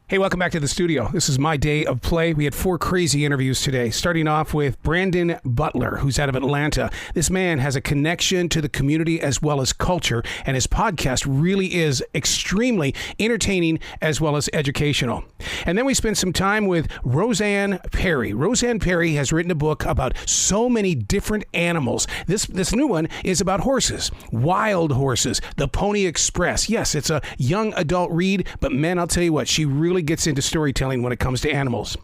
Hey, welcome back to the studio. This is my day of play. We had 4 crazy interviews today, starting off with Brandon Butler, who's out of Atlanta. This man has a connection to the community as well as culture, and his podcast really is extremely entertaining as well as educational. And then we spent some time with Rosanne Parry. Rosanne Parry has written a book about so many different animals. This new one is about horses, wild horses, the Pony Express. Yes, it's a young adult read, but man, I'll tell you what, she really gets into storytelling when it comes to animals.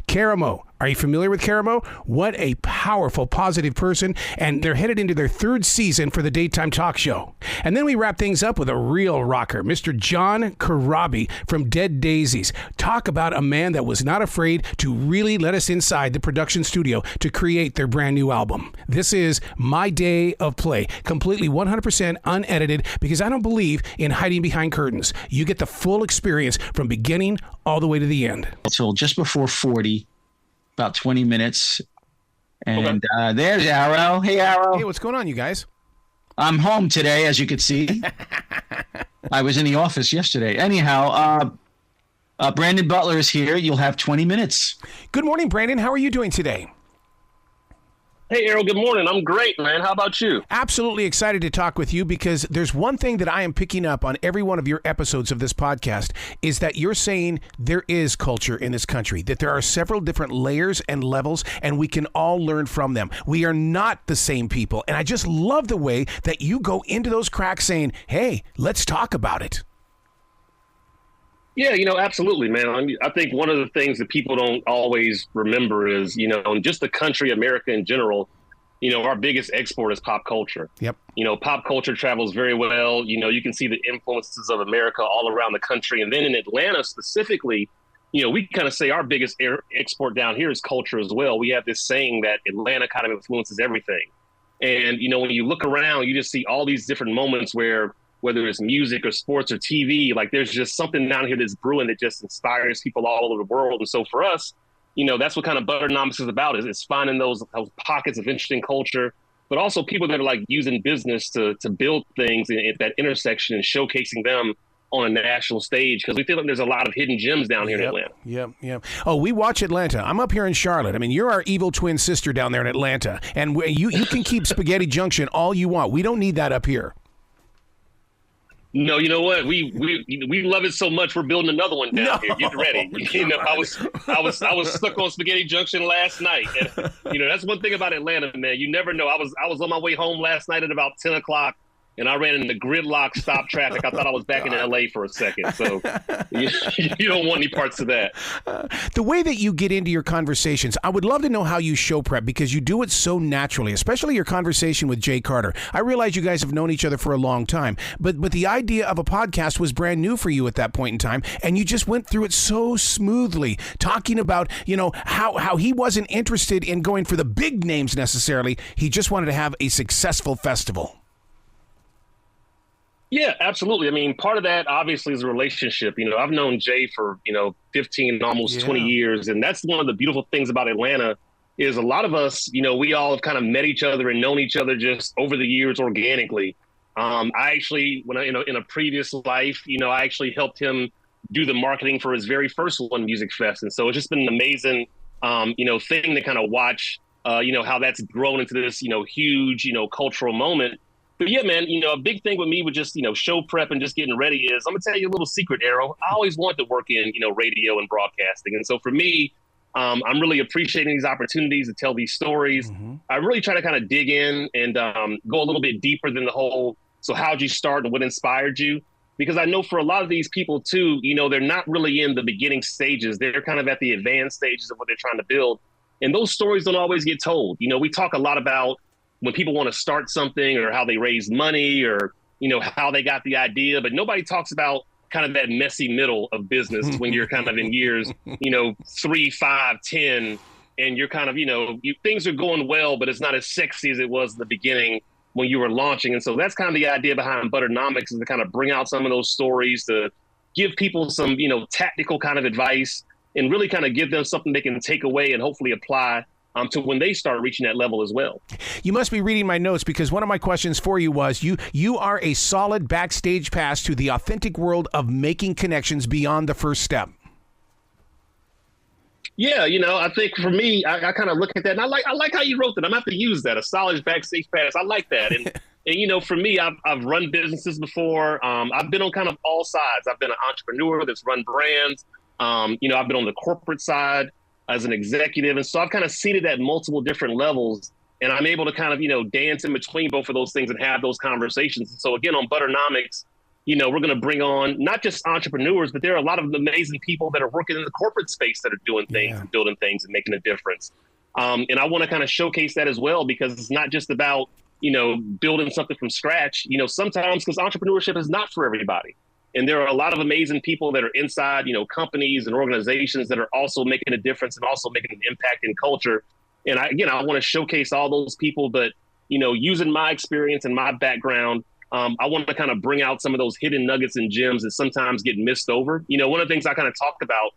Karamo. Are you familiar with Karamo? What a powerful, positive person, and they're headed into their 3rd season for the daytime talk show. And then we wrap things up with a real rocker, Mr. John Corabi from Dead Daises. Talk about a man that was not afraid to really let us inside the production studio to create their brand new album. This is my day of play, completely 100% unedited, because I don't believe in hiding behind curtains. You get the full experience from beginning all the way to the end. Until just before 40. About 20 minutes. And there's Arrow. Hey, Arrow. Hey, what's going on, you guys? I'm home today, as you can see. I was in the office yesterday. Anyhow, Brandon Butler is here. You'll have 20 minutes. Good morning, Brandon. How are you doing today? Hey, Errol, good morning. I'm great, man. How about you? Absolutely excited to talk with you because there's one thing that I am picking up on every one of your episodes of this podcast is that you're saying there is culture in this country, that there are several different layers and levels, and we can all learn from them. We are not the same people. And I just love the way that you go into those cracks saying, hey, let's talk about it. Yeah, absolutely, man. I think one of the things that people don't always remember is, just the country, America in general, our biggest export is pop culture. Yep. Pop culture travels very well. You can see the influences of America all around the country. And then in Atlanta specifically, we kind of say our biggest export down here is culture as well. We have this saying that Atlanta kind of influences everything. And, when you look around, you just see all these different moments whether it's music or sports or TV, like there's just something down here that's brewing that just inspires people all over the world. And so for us, that's what kind of Butternomics is about, is finding those pockets of interesting culture, but also people that are like using business to build things at that intersection and showcasing them on a national stage, because we feel like there's a lot of hidden gems down here in Atlanta. Yep. Oh, we watch Atlanta. I'm up here in Charlotte. I mean, you're our evil twin sister down there in Atlanta, and you can keep Spaghetti Junction all you want. We don't need that up here. No, you know what? We love it so much. We're building another one down here. Get ready. I was stuck on Spaghetti Junction last night, and that's one thing about Atlanta, man. You never know. I was on my way home last night at about 10 o'clock, and I ran into gridlock stop traffic. I thought I was back in LA for a second. So you don't want any parts of that. The way that you get into your conversations, I would love to know how you show prep, because you do it so naturally, especially your conversation with Jay Carter. I realize you guys have known each other for a long time, but the idea of a podcast was brand new for you at that point in time, and you just went through it so smoothly, talking about, how he wasn't interested in going for the big names necessarily. He just wanted to have a successful festival. Yeah, absolutely. I mean, part of that obviously is a relationship. I've known Jay for, 15, almost 20 years. And that's one of the beautiful things about Atlanta is a lot of us, we all have kind of met each other and known each other just over the years organically. I actually, in a previous life, I actually helped him do the marketing for his very first One Music Fest. And so it's just been an amazing, thing to kind of watch, how that's grown into this, huge, cultural moment. But yeah, man, a big thing with me with just, show prep and just getting ready is, I'm going to tell you a little secret, Arrow. I always wanted to work in, radio and broadcasting. And so for me, I'm really appreciating these opportunities to tell these stories. Mm-hmm. I really try to kind of dig in and go a little bit deeper than the whole, so how'd you start and what inspired you? Because I know for a lot of these people too, they're not really in the beginning stages. They're kind of at the advanced stages of what they're trying to build. And those stories don't always get told. We talk a lot about when people want to start something or how they raise money or, how they got the idea, but nobody talks about kind of that messy middle of business when you're kind of in years, 3, 5, 10, and you're kind of, things are going well, but it's not as sexy as it was in the beginning when you were launching. And so that's kind of the idea behind Butternomics, is to kind of bring out some of those stories to give people some, tactical kind of advice and really kind of give them something they can take away and hopefully apply to when they start reaching that level as well. You must be reading my notes, because one of my questions for you was, you are a solid backstage pass to the authentic world of making connections beyond the first step. Yeah, I think for me, I kind of look at that, and I like how you wrote that. I'm gonna have to use that, a solid backstage pass. I like that, and for me, I've run businesses before. I've been on kind of all sides. I've been an entrepreneur that's run brands. I've been on the corporate side as an executive, and so I've kind of seen it at multiple different levels, and I'm able to kind of dance in between both of those things and have those conversations. And so again, on Butternomics, we're going to bring on not just entrepreneurs, but there are a lot of amazing people that are working in the corporate space that are doing things and building things and making a difference. And I want to kind of showcase that as well, because it's not just about, building something from scratch, sometimes, because entrepreneurship is not for everybody. And there are a lot of amazing people that are inside, companies and organizations that are also making a difference and also making an impact in culture. And I want to showcase all those people, but, using my experience and my background, I want to kind of bring out some of those hidden nuggets and gems that sometimes get missed over. One of the things I kind of talked about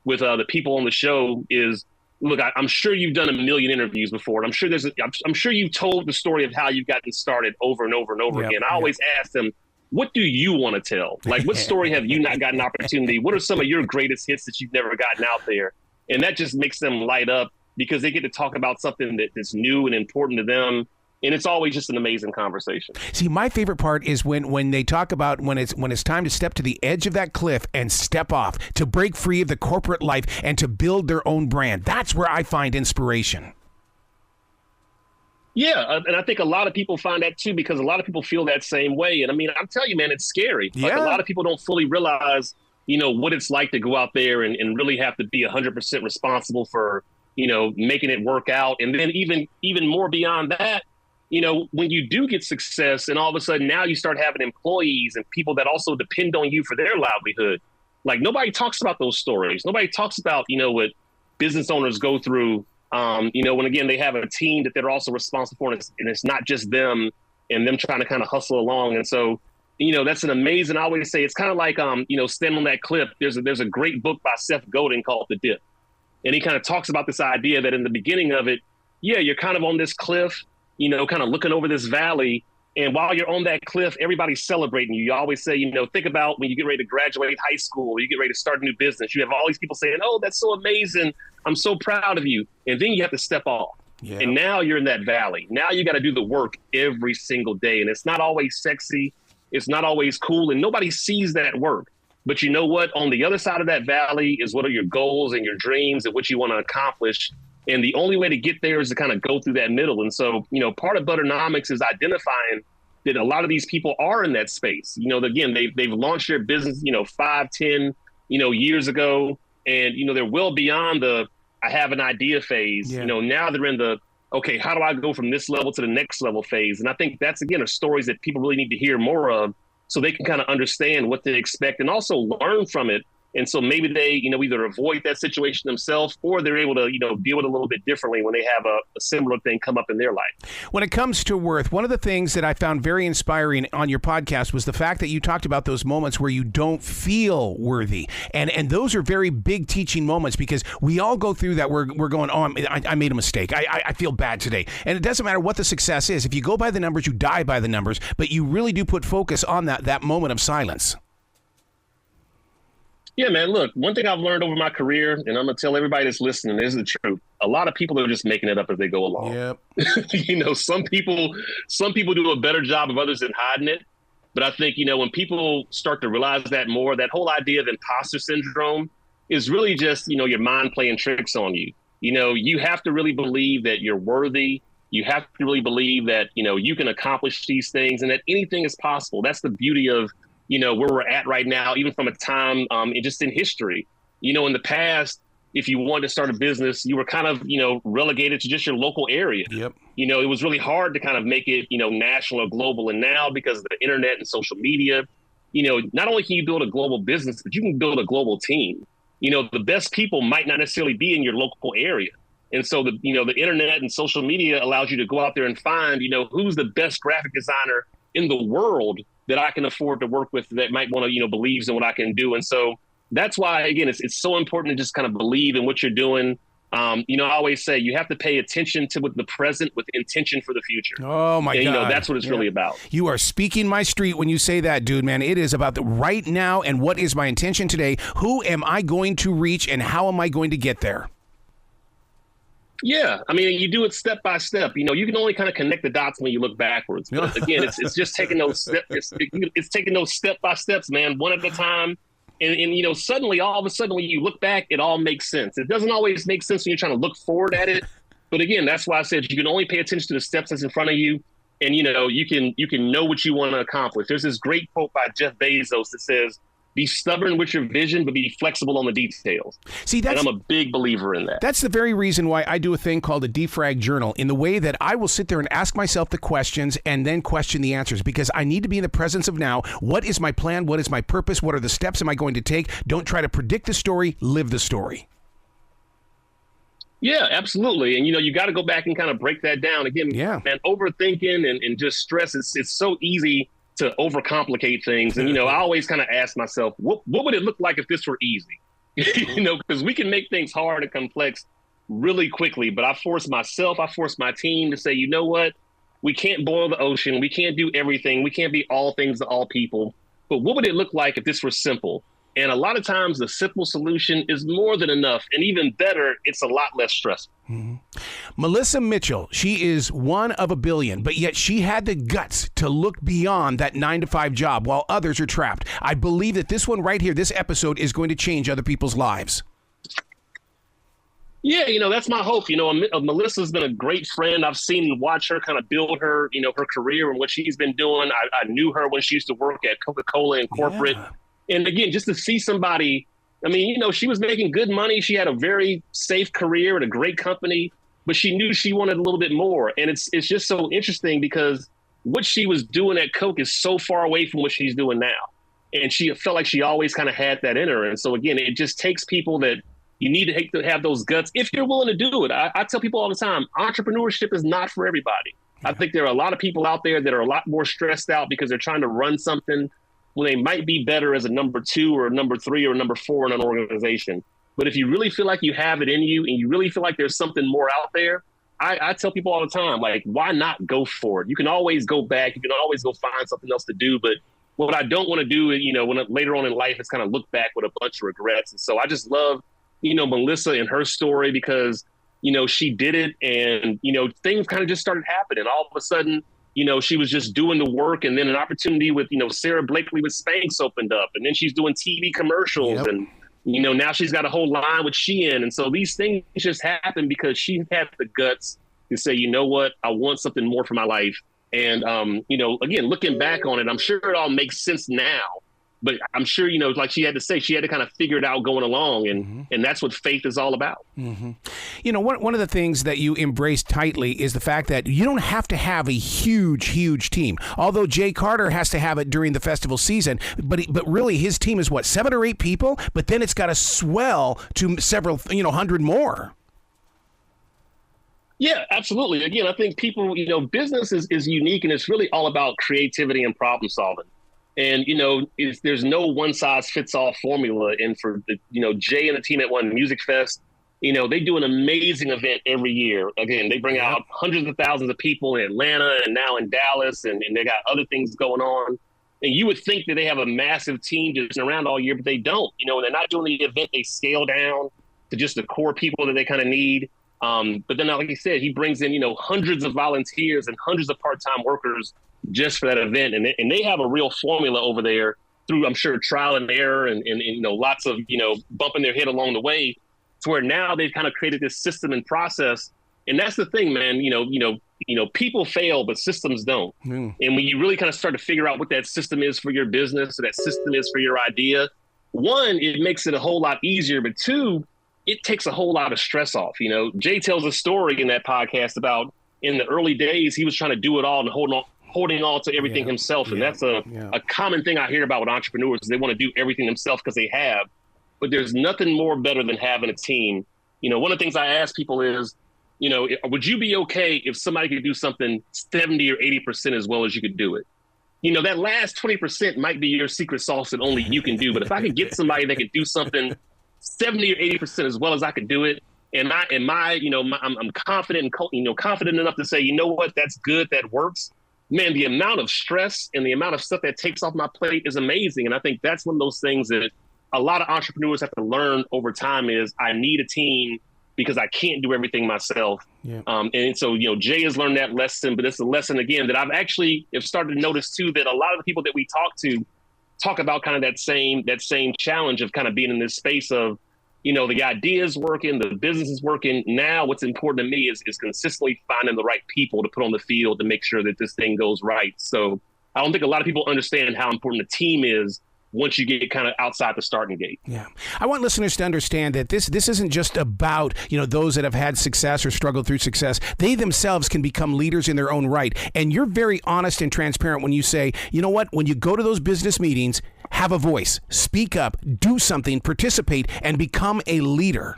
with the people on the show is, look, I'm sure you've done a million interviews before, and I'm sure you've told the story of how you've gotten started over and over and over again. I always ask them, what do you want to tell? Like, what story have you not gotten an opportunity? What are some of your greatest hits that you've never gotten out there? And that just makes them light up, because they get to talk about something that's new and important to them. And it's always just an amazing conversation. See, my favorite part is when they talk about when it's time to step to the edge of that cliff and step off, to break free of the corporate life and to build their own brand. That's where I find inspiration. Yeah, and I think a lot of people find that too, because a lot of people feel that same way. And I mean, I'm telling you, man, it's scary. Like, a lot of people don't fully realize, what it's like to go out there and really have to be 100% responsible for, making it work out. And then even more beyond that, when you do get success and all of a sudden now you start having employees and people that also depend on you for their livelihood, like, nobody talks about those stories. Nobody talks about, what business owners go through, when, again, they have a team that they're also responsible for, and it's not just them and them trying to kind of hustle along. And so, that's an amazing, I always say, it's kind of like, standing on that cliff. There's a great book by Seth Godin called The Dip. And he kind of talks about this idea that in the beginning of it, you're kind of on this cliff, kind of looking over this valley. And while you're on that cliff, everybody's celebrating you. You always say, think about when you get ready to graduate high school, or you get ready to start a new business. You have all these people saying, oh, that's so amazing. I'm so proud of you. And then you have to step off. Yeah. And now you're in that valley. Now you got to do the work every single day. And it's not always sexy. It's not always cool. And nobody sees that work. But you know what? On the other side of that valley is what are your goals and your dreams and what you want to accomplish. And the only way to get there is to kind of go through that middle. And so, part of Butternomics is identifying that a lot of these people are in that space. Again, they've launched their business, 5, 10, years ago. And, they're well beyond the, I have an idea phase. Yeah. Now they're in the, okay, how do I go from this level to the next level phase? And I think that's, again, are stories that people really need to hear more of, so they can kind of understand what they expect and also learn from it. And so maybe they, either avoid that situation themselves, or they're able to, deal with it a little bit differently when they have a similar thing come up in their life. When it comes to worth, one of the things that I found very inspiring on your podcast was the fact that you talked about those moments where you don't feel worthy. And those are very big teaching moments, because we all go through that. We're going, oh, I made a mistake. I feel bad today. And it doesn't matter what the success is. If you go by the numbers, you die by the numbers. But you really do put focus on that moment of silence. Yeah, man, look, one thing I've learned over my career, and I'm going to tell everybody that's listening, this is the truth. A lot of people are just making it up as they go along. Yep. Some people do a better job of others than hiding it. But I think, when people start to realize that more, that whole idea of imposter syndrome is really just, your mind playing tricks on you. You have to really believe that you're worthy. You have to really believe that, you can accomplish these things and that anything is possible. That's the beauty of where we're at right now, even from a time just in history. In the past, if you wanted to start a business, you were kind of, relegated to just your local area. Yep. It was really hard to kind of make it, national or global. And now, because of the internet and social media, not only can you build a global business, but you can build a global team. The best people might not necessarily be in your local area. And so the internet and social media allows you to go out there and find, who's the best graphic designer in the world that I can afford to work with, that might want to, believes in what I can do. And so that's why, again, it's so important to just kind of believe in what you're doing. I always say you have to pay attention to the present with intention for the future. Oh, my God. That's what it's really about. You are speaking my street when you say that, dude, man. It is about the right now and what is my intention today? Who am I going to reach and how am I going to get there? Yeah, I mean, you do it step by step. You know, you can only kind of connect the dots when you look backwards. But again, it's just taking those steps. It's taking those step by steps, man, one at a time. And you know, suddenly, all of a sudden, when you look back, it all makes sense. It doesn't always make sense when you're trying to look forward at it. But again, that's why I said you can only pay attention to the steps that's in front of you, and you know, you can know what you want to accomplish. There's this great quote by Jeff Bezos that says, "Be stubborn with your vision, but be flexible on the details." See, and I'm a big believer in that. That's the very reason why I do a thing called a defrag journal, in the way that I will sit there and ask myself the questions and then question the answers, because I need to be in the presence of now. What is my plan? What is my purpose? What are the steps am I going to take? Don't try to predict the story, live the story. Yeah, absolutely. And, you know, you got to go back and kind of break that down. Again, man, overthinking and just stress, it's so easy to overcomplicate things. And, you know, I always kind of ask myself, what would it look like if this were easy? You know, because we can make things hard and complex really quickly. But I force myself, I force my team to say, you know what? We can't boil the ocean. We can't do everything. We can't be all things to all people. But what would it look like if this were simple? And a lot of times the simple solution is more than enough. And even better, it's a lot less stressful. Mm-hmm. Melissa Mitchell, she is one of a billion, but yet she had the guts to look beyond that 9-to-5 job while others are trapped. I believe that this one right here, this episode, is going to change other people's lives. Yeah, you know, that's my hope. You know, Melissa's been a great friend. I've seen and watched her kind of build her, you know, her career and what she's been doing. I knew her when she used to work at Coca-Cola in corporate. Yeah. And again, just to see somebody, I mean, you know, she was making good money. She had a very safe career at a great company, but she knew she wanted a little bit more. And it's just so interesting because what she was doing at Coke is so far away from what she's doing now. And she felt like she always kind of had that in her. And so, again, it just takes people that you need to have those guts if you're willing to do it. I tell people all the time, entrepreneurship is not for everybody. Yeah. I think there are a lot of people out there that are a lot more stressed out because they're trying to run something when they might be better as a number 2 or a number 3 or a number 4 in an organization. But if you really feel like you have it in you and you really feel like there's something more out there, I tell people all the time, like, why not go for it? You can always go back. You can always go find something else to do. But what I don't want to do, you know, later on in life is kind of look back with a bunch of regrets. And so I just love, you know, Melissa and her story because, you know, she did it and, you know, things kind of just started happening. All of a sudden, you know, she was just doing the work, and then an opportunity with, you know, Sarah Blakely with Spanx opened up, and then she's doing TV commercials. Yep. And, you know, now she's got a whole line with Shein. And so these things just happen because she had the guts to say, you know what, I want something more for my life. And, you know, again, looking back on it, I'm sure it all makes sense now. But I'm sure, you know, like she had to say, she had to kind of figure it out going along. And that's what faith is all about. Mm-hmm. You know, one of the things that you embrace tightly is the fact that you don't have to have a huge team. Although Jay Carter has to have it during the festival season. But really, his team is what, 7 or 8 people? But then it's got to swell to several, you know, 100 more. Yeah, absolutely. Again, I think people, you know, business is unique, and it's really all about creativity and problem solving. And, you know, there's no one size fits all formula. And for the, you know, Jay and the team at One Music Fest, you know, they do an amazing event every year. Again, they bring out hundreds of thousands of people in Atlanta and now in Dallas, and they got other things going on. And you would think that they have a massive team just around all year, but they don't. You know, when they're not doing the event, they scale down to just the core people that they kind of need. But then, like you said, he brings in, you know, hundreds of volunteers and hundreds of part-time workers just for that event. And they have a real formula over there through, I'm sure, trial and error and you know, lots of, you know, bumping their head along the way to where now they've kind of created this system and process. And that's the thing, man, you know, people fail, but systems don't. And when you really kind of start to figure out what that system is for your business, or that system is for your idea, 1, it makes it a whole lot easier, but 2, it takes a whole lot of stress off. You know, Jay tells a story in that podcast about in the early days, he was trying to do it all and holding on to everything himself. And that's a common thing I hear about with entrepreneurs is they want to do everything themselves because they have, but there's nothing more better than having a team. You know, one of the things I ask people is, you know, would you be okay if somebody could do something 70 or 80% as well as you could do it? You know, that last 20% might be your secret sauce that only you can do. But if I could get somebody that could do something 70 or 80% as well as I could do it, and I'm confident and, you know, confident enough to say, you know what, that's good, that works. Man, the amount of stress and the amount of stuff that takes off my plate is amazing. And I think that's one of those things that a lot of entrepreneurs have to learn over time is I need a team because I can't do everything myself. Yeah. And so, Jay has learned that lesson, but it's a lesson, again, that I've actually have started to notice, too, that a lot of the people that we talk about kind of that same challenge of kind of being in this space of, the idea is working, the business is working. Now what's important to me is consistently finding the right people to put on the field to make sure that this thing goes right. So I don't think a lot of people understand how important the team is once you get kind of outside the starting gate. Yeah. I want listeners to understand that this isn't just about, those that have had success or struggled through success. They themselves can become leaders in their own right. And you're very honest and transparent when you say, you know what, when you go to those business meetings, have a voice, speak up, do something, participate, and become a leader.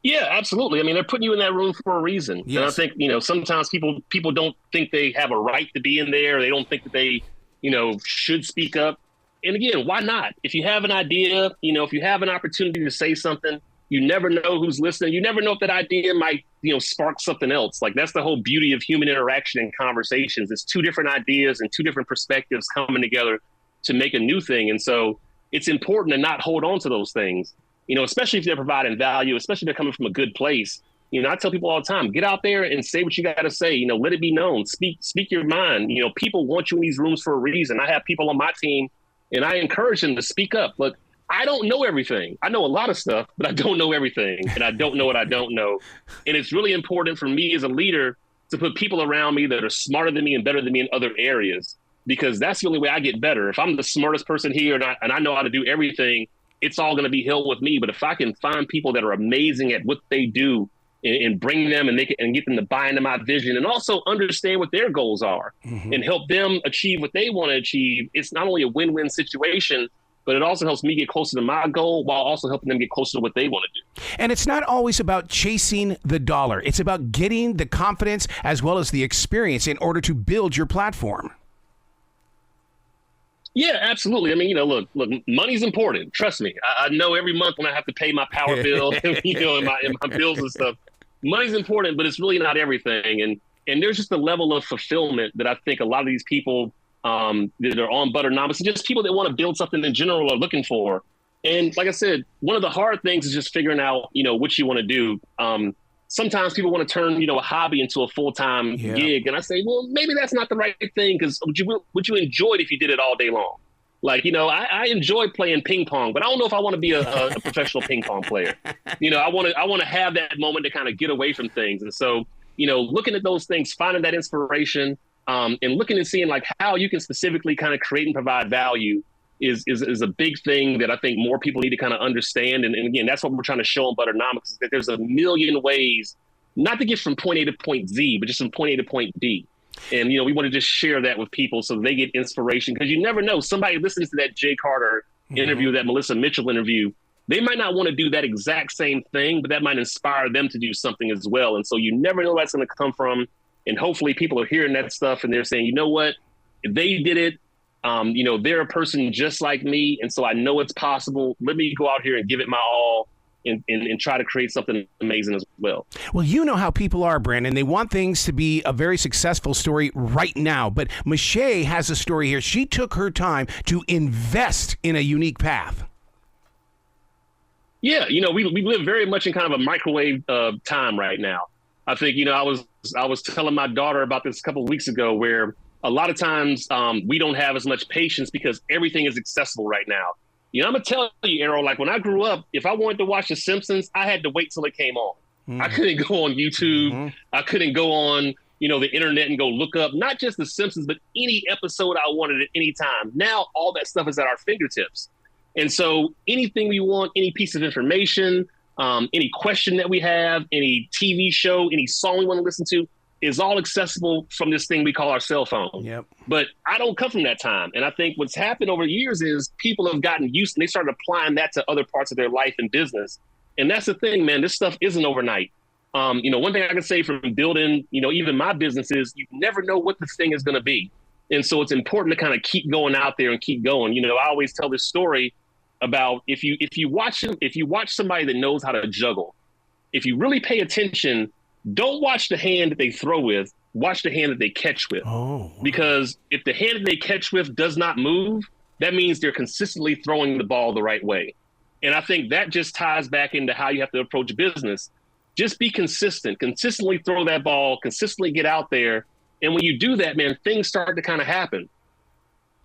Yeah, absolutely. I mean, they're putting you in that room for a reason. Yes. And I think, sometimes people don't think they have a right to be in there. They don't think that they should speak up. And again, why not? If you have an idea, if you have an opportunity to say something, you never know who's listening. You never know if that idea might, spark something else. Like, that's the whole beauty of human interaction and conversations. It's two different ideas and two different perspectives coming together to make a new thing. And so it's important to not hold on to those things, especially if they're providing value, especially if they're coming from a good place. I tell people all the time, get out there and say what you got to say. Let it be known. Speak your mind. People want you in these rooms for a reason. I have people on my team, and I encourage them to speak up. Look, I don't know everything. I know a lot of stuff, but I don't know everything, and I don't know what I don't know. And it's really important for me as a leader to put people around me that are smarter than me and better than me in other areas, because that's the only way I get better. If I'm the smartest person here and I know how to do everything, it's all going to be hell with me. But if I can find people that are amazing at what they do, and bring them and get them to buy into my vision, and also understand what their goals are, and help them achieve what they want to achieve, it's not only a win-win situation, but it also helps me get closer to my goal while also helping them get closer to what they want to do. And it's not always about chasing the dollar. It's about getting the confidence as well as the experience in order to build your platform. Yeah, absolutely. I mean, look, money's important. Trust me. I know every month when I have to pay my power bill, and my bills and stuff, money's important, but it's really not everything. And there's just a level of fulfillment that I think a lot of these people that are on Butternomics, and just people that want to build something in general are looking for. And like I said, one of the hard things is just figuring out, what you want to do. Sometimes people want to turn, a hobby into a full-time gig. And I say, well, maybe that's not the right thing, because would you enjoy it if you did it all day long? Like, I enjoy playing ping pong, but I don't know if I want to be a professional ping pong player. I want to have that moment to kind of get away from things. And so, looking at those things, finding that inspiration, and looking and seeing like how you can specifically kind of create and provide value is a big thing that I think more people need to kind of understand. And again, that's what we're trying to show on Butternomics, is that there's a million ways not to get from point A to point Z, but just from point A to point B. And, we want to just share that with people so they get inspiration, because you never know, somebody listens to that Jay Carter interview, that Melissa Mitchell interview, they might not want to do that exact same thing, but that might inspire them to do something as well. And so you never know where that's going to come from. And hopefully people are hearing that stuff and they're saying, you know what, if they did it, they're a person just like me. And so I know it's possible. Let me go out here and give it my all and try to create something amazing as well. Well, you know how people are, Brandon. They want things to be a very successful story right now. But Michelle has a story here. She took her time to invest in a unique path. Yeah, we live very much in kind of a microwave time right now. I think, I was telling my daughter about this a couple of weeks ago, where a lot of times we don't have as much patience because everything is accessible right now. I'm going to tell you, Errol, like when I grew up, if I wanted to watch The Simpsons, I had to wait till it came on. I couldn't go on YouTube. I couldn't go on, the internet and go look up not just The Simpsons, but any episode I wanted at any time. Now, all that stuff is at our fingertips. And so anything we want, any piece of information, any question that we have, any TV show, any song we want to listen to, is all accessible from this thing we call our cell phone. Yep. But I don't come from that time. And I think what's happened over the years is people have gotten used, and they started applying that to other parts of their life and business. And that's the thing, man, this stuff isn't overnight. One thing I can say from building, even my business is you never know what this thing is going to be. And so it's important to kind of keep going out there and keep going. I always tell this story about if you watch somebody that knows how to juggle, if you really pay attention, don't watch the hand that they throw with, watch the hand that they catch with. Oh. Because if the hand that they catch with does not move, that means they're consistently throwing the ball the right way. And I think that just ties back into how you have to approach business. Just be consistent, consistently throw that ball, consistently get out there. And when you do that, man, things start to kind of happen.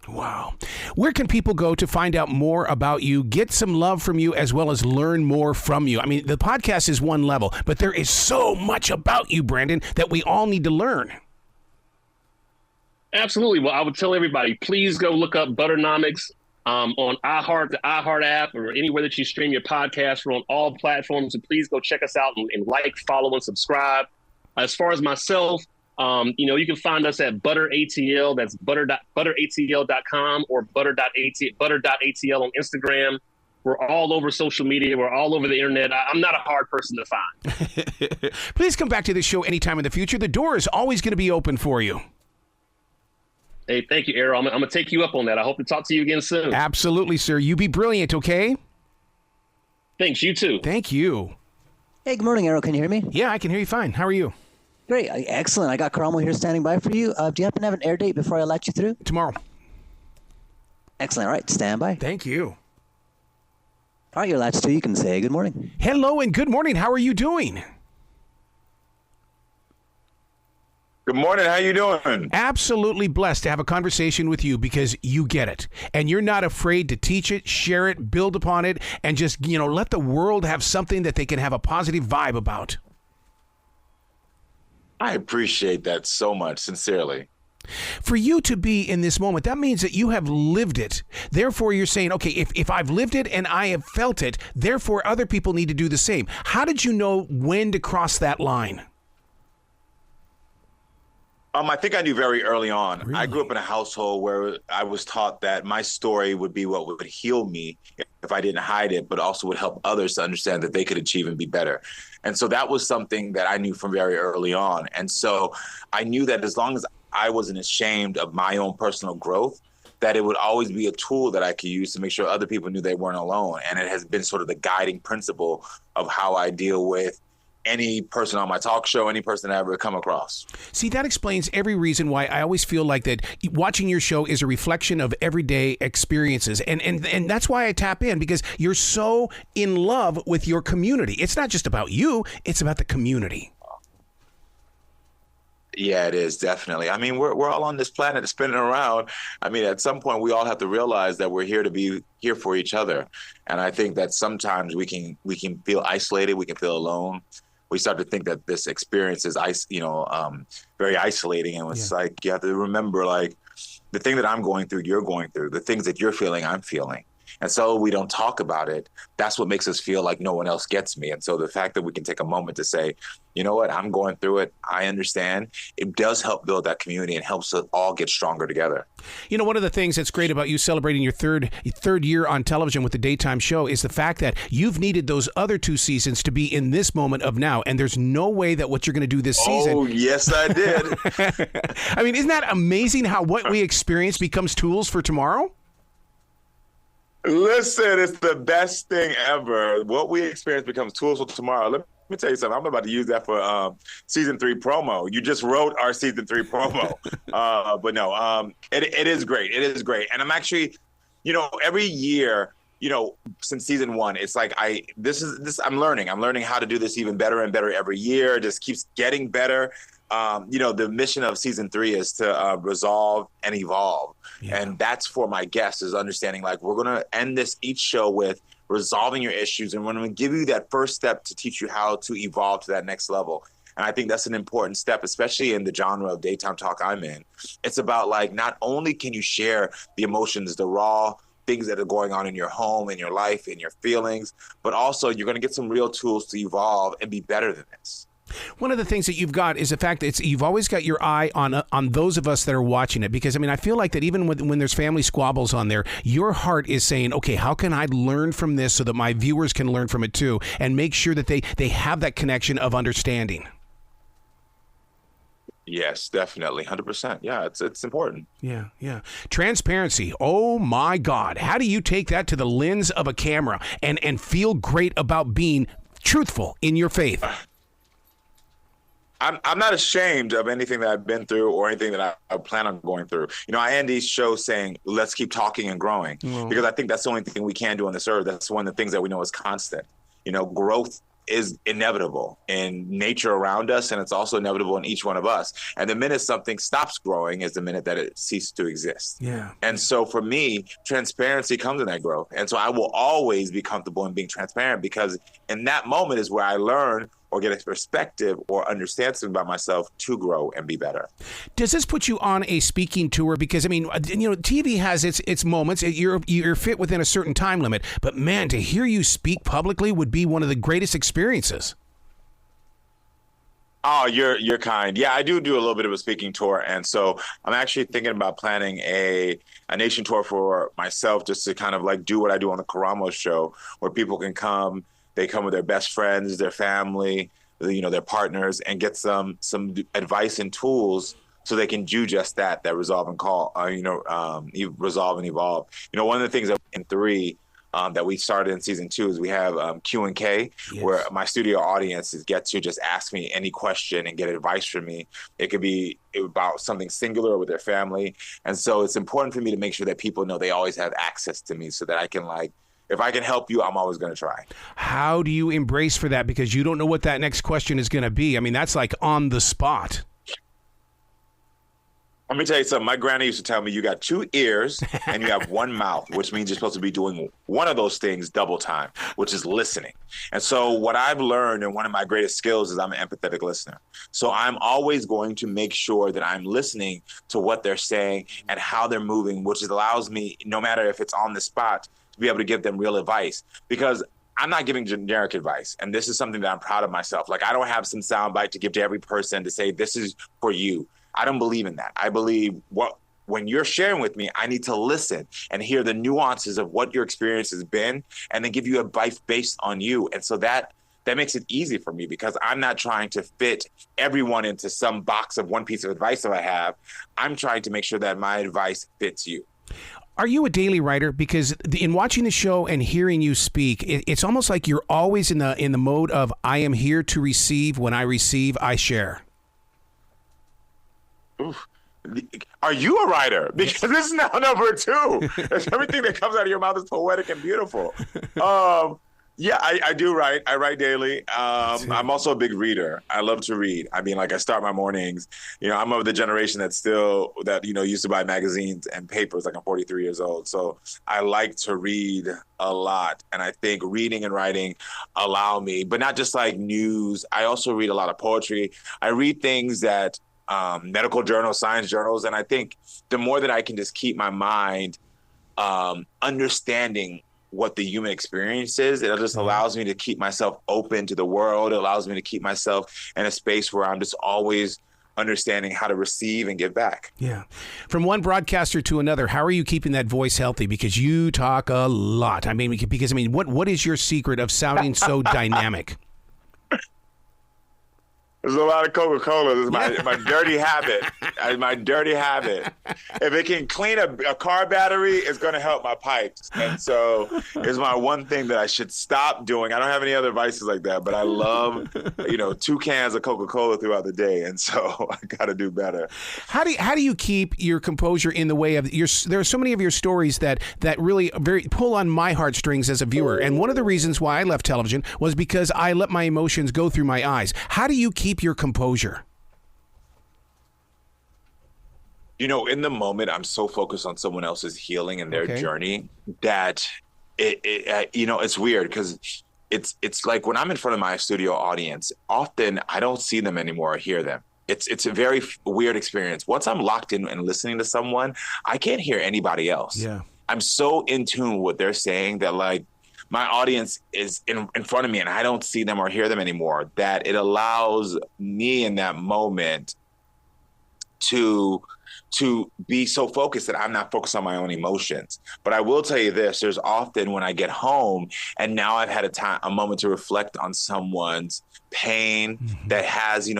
Wow. Where can people go to find out more about you, get some love from you, as well as learn more from you? I mean, the podcast is one level, but there is so much about you, Brandon, that we all need to learn. Absolutely. Well, I would tell everybody, please go look up Butternomics on iHeart, the iHeart app, or anywhere that you stream your podcast. We're on all platforms, and please go check us out and like, follow, and subscribe. As far as myself, you can find us at ButterATL. That's butteratl.com or butter.atl on Instagram. We're all over social media. We're all over the internet. I'm not a hard person to find. Please come back to this show anytime in the future. The door is always going to be open for you. Hey, thank you, Errol. I'm going to take you up on that. I hope to talk to you again soon. Absolutely, sir. You be brilliant, okay? Thanks. You too. Thank you. Hey, good morning, Errol. Can you hear me? Yeah, I can hear you fine. How are you? Great. Excellent. I got Karamo here standing by for you. Do you happen to have an air date before I let you through? Tomorrow. Excellent. All right. Stand by. Thank you. All right, you're latched to. You can say good morning. Hello and good morning. How are you doing? Good morning. How you doing? Absolutely blessed to have a conversation with you because you get it. And you're not afraid to teach it, share it, build upon it, and just, let the world have something that they can have a positive vibe about. I appreciate that so much, sincerely. For you to be in this moment, that means that you have lived it. Therefore, you're saying, okay, if I've lived it and I have felt it, therefore other people need to do the same. How did you know when to cross that line? I think I knew very early on. Really? I grew up in a household where I was taught that my story would be what would heal me if I didn't hide it, but also would help others to understand that they could achieve and be better. And so that was something that I knew from very early on. And so I knew that as long as I wasn't ashamed of my own personal growth, that it would always be a tool that I could use to make sure other people knew they weren't alone. And it has been sort of the guiding principle of how I deal with any person on my talk show, any person I ever come across. See, that explains every reason why I always feel like that watching your show is a reflection of everyday experiences. And that's why I tap in, because you're so in love with your community. It's not just about you, it's about the community. Yeah, it is, definitely. I mean, we're all on this planet spinning around. I mean, at some point, we all have to realize that we're here to be here for each other. And I think that sometimes we can feel isolated, we can feel alone. We start to think that this experience is, very isolating. And it's like, you have to remember, like, the thing that I'm going through, you're going through. The things that you're feeling, I'm feeling. And so we don't talk about it. That's what makes us feel like no one else gets me. And so the fact that we can take a moment to say, you know what, I'm going through it, I understand, it does help build that community and helps us all get stronger together. One of the things that's great about you celebrating your third year on television with the daytime show is the fact that you've needed those other 2 seasons to be in this moment of now. And there's no way that what you're going to do this season. Oh, yes, I did. I mean, isn't that amazing how what we experience becomes tools for tomorrow? Listen, it's the best thing ever. What we experience becomes tools for tomorrow. Let me tell you something. I'm about to use that for season 3 promo. You just wrote our season 3 promo. But no, it is great. It is great. And I'm actually, every year, since season 1, it's like I'm learning. I'm learning how to do this even better and better every year. It just keeps getting better. The mission of season 3 is to resolve and evolve. Yeah. And that's for my guests, is understanding, like, we're going to end each show with resolving your issues. And we're going to give you that first step to teach you how to evolve to that next level. And I think that's an important step, especially in the genre of daytime talk I'm in. It's about, like, not only can you share the emotions, the raw things that are going on in your home, in your life, in your feelings, but also you're going to get some real tools to evolve and be better than this. One of the things that you've got is the fact that you've always got your eye on those of us that are watching it. Because, I mean, I feel like that even when there's family squabbles on there, your heart is saying, okay, how can I learn from this so that my viewers can learn from it too, and make sure that they have that connection of understanding. Yes, definitely. 100%. Yeah, it's important. Yeah. Transparency. Oh, my God. How do you take that to the lens of a camera and feel great about being truthful in your faith? I'm not ashamed of anything that I've been through or anything that I plan on going through. You know, I end these shows saying, let's keep talking and growing, because I think that's the only thing we can do on this earth. That's one of the things that we know is constant. You know, growth is inevitable in nature around us, and it's also inevitable in each one of us. And the minute something stops growing is the minute that it ceases to exist. Yeah. And so for me, transparency comes in that growth. And so I will always be comfortable in being transparent, because in that moment is where I learn or get a perspective or understand something about myself to grow and be better. Does this put you on a speaking tour? Because, I mean, you know, TV has its moments. You're fit within a certain time limit. But, man, to hear you speak publicly would be one of the greatest experiences. Oh, you're kind. Yeah, I do a little bit of a speaking tour. And so I'm actually thinking about planning a nation tour for myself, just to kind of like do what I do on the Karamo show, where people can come. They come with their best friends, their family, you know, their partners, and get some advice and tools so they can do just that resolve and resolve and evolve. You know, one of the things that in 3 that we started in season 2 is we have Q&K, yes, where my studio audiences get to just ask me any question and get advice from me. It could be about something singular with their family. And so it's important for me to make sure that people know they always have access to me, so that I can, like, if I can help you, I'm always going to try. How do you embrace for that? Because you don't know what that next question is going to be. I mean, that's like on the spot. Let me tell you something. My granny used to tell me, you got 2 ears and you have 1 mouth, which means you're supposed to be doing one of those things double time, which is listening. And so what I've learned, and one of my greatest skills, is I'm an empathetic listener. So I'm always going to make sure that I'm listening to what they're saying and how they're moving, which allows me, no matter if it's on the spot, to be able to give them real advice, because I'm not giving generic advice. And this is something that I'm proud of myself. Like, I don't have some soundbite to give to every person to say, this is for you. I don't believe in that. I believe when you're sharing with me, I need to listen and hear the nuances of what your experience has been, and then give you advice based on you. And so that makes it easy for me, because I'm not trying to fit everyone into some box of one piece of advice that I have. I'm trying to make sure that my advice fits you. Are you a daily writer? Because in watching the show and hearing you speak, it's almost like you're always in the mode of, I am here to receive. When I receive, I share. Oof. Are you a writer? Because this is now number 2. Everything that comes out of your mouth is poetic and beautiful. Yeah, I do write. I write daily. I'm also a big reader. I love to read. I mean, like, I start my mornings. You know, I'm of the generation that used to buy magazines and papers. Like, I'm 43 years old. So I like to read a lot. And I think reading and writing allow me, but not just like news. I also read a lot of poetry. I read things that medical journals, science journals. And I think the more that I can just keep my mind understanding what the human experience is, it just allows me to keep myself open to the world. It allows me to keep myself in a space where I'm just always understanding how to receive and give back. Yeah. From one broadcaster to another, how are you keeping that voice healthy? Because you talk a lot. I mean, what is your secret of sounding so dynamic? There's a lot of Coca-Cola. This is my dirty habit. My dirty habit. If it can clean a car battery, it's going to help my pipes. And so it's my one thing that I should stop doing. I don't have any other vices like that, but I love, 2 cans of Coca-Cola throughout the day. And so I got to do better. How do you keep your composure in the way of there are so many of your stories that really very pull on my heartstrings as a viewer. And one of the reasons why I left television was because I let my emotions go through my eyes. How do you keep your composure? In the moment, I'm so focused on someone else's healing and their journey that it's weird, because it's like when I'm in front of my studio audience, often I don't see them anymore or hear them. It's a very weird experience. Once I'm locked in and listening to someone, I can't hear anybody else. Yeah. I'm so in tune with what they're saying that, like, my audience is in front of me and I don't see them or hear them anymore, that it allows me in that moment to be so focused that I'm not focused on my own emotions. But I will tell you this, there's often when I get home and now I've had a moment to reflect on someone's pain that has,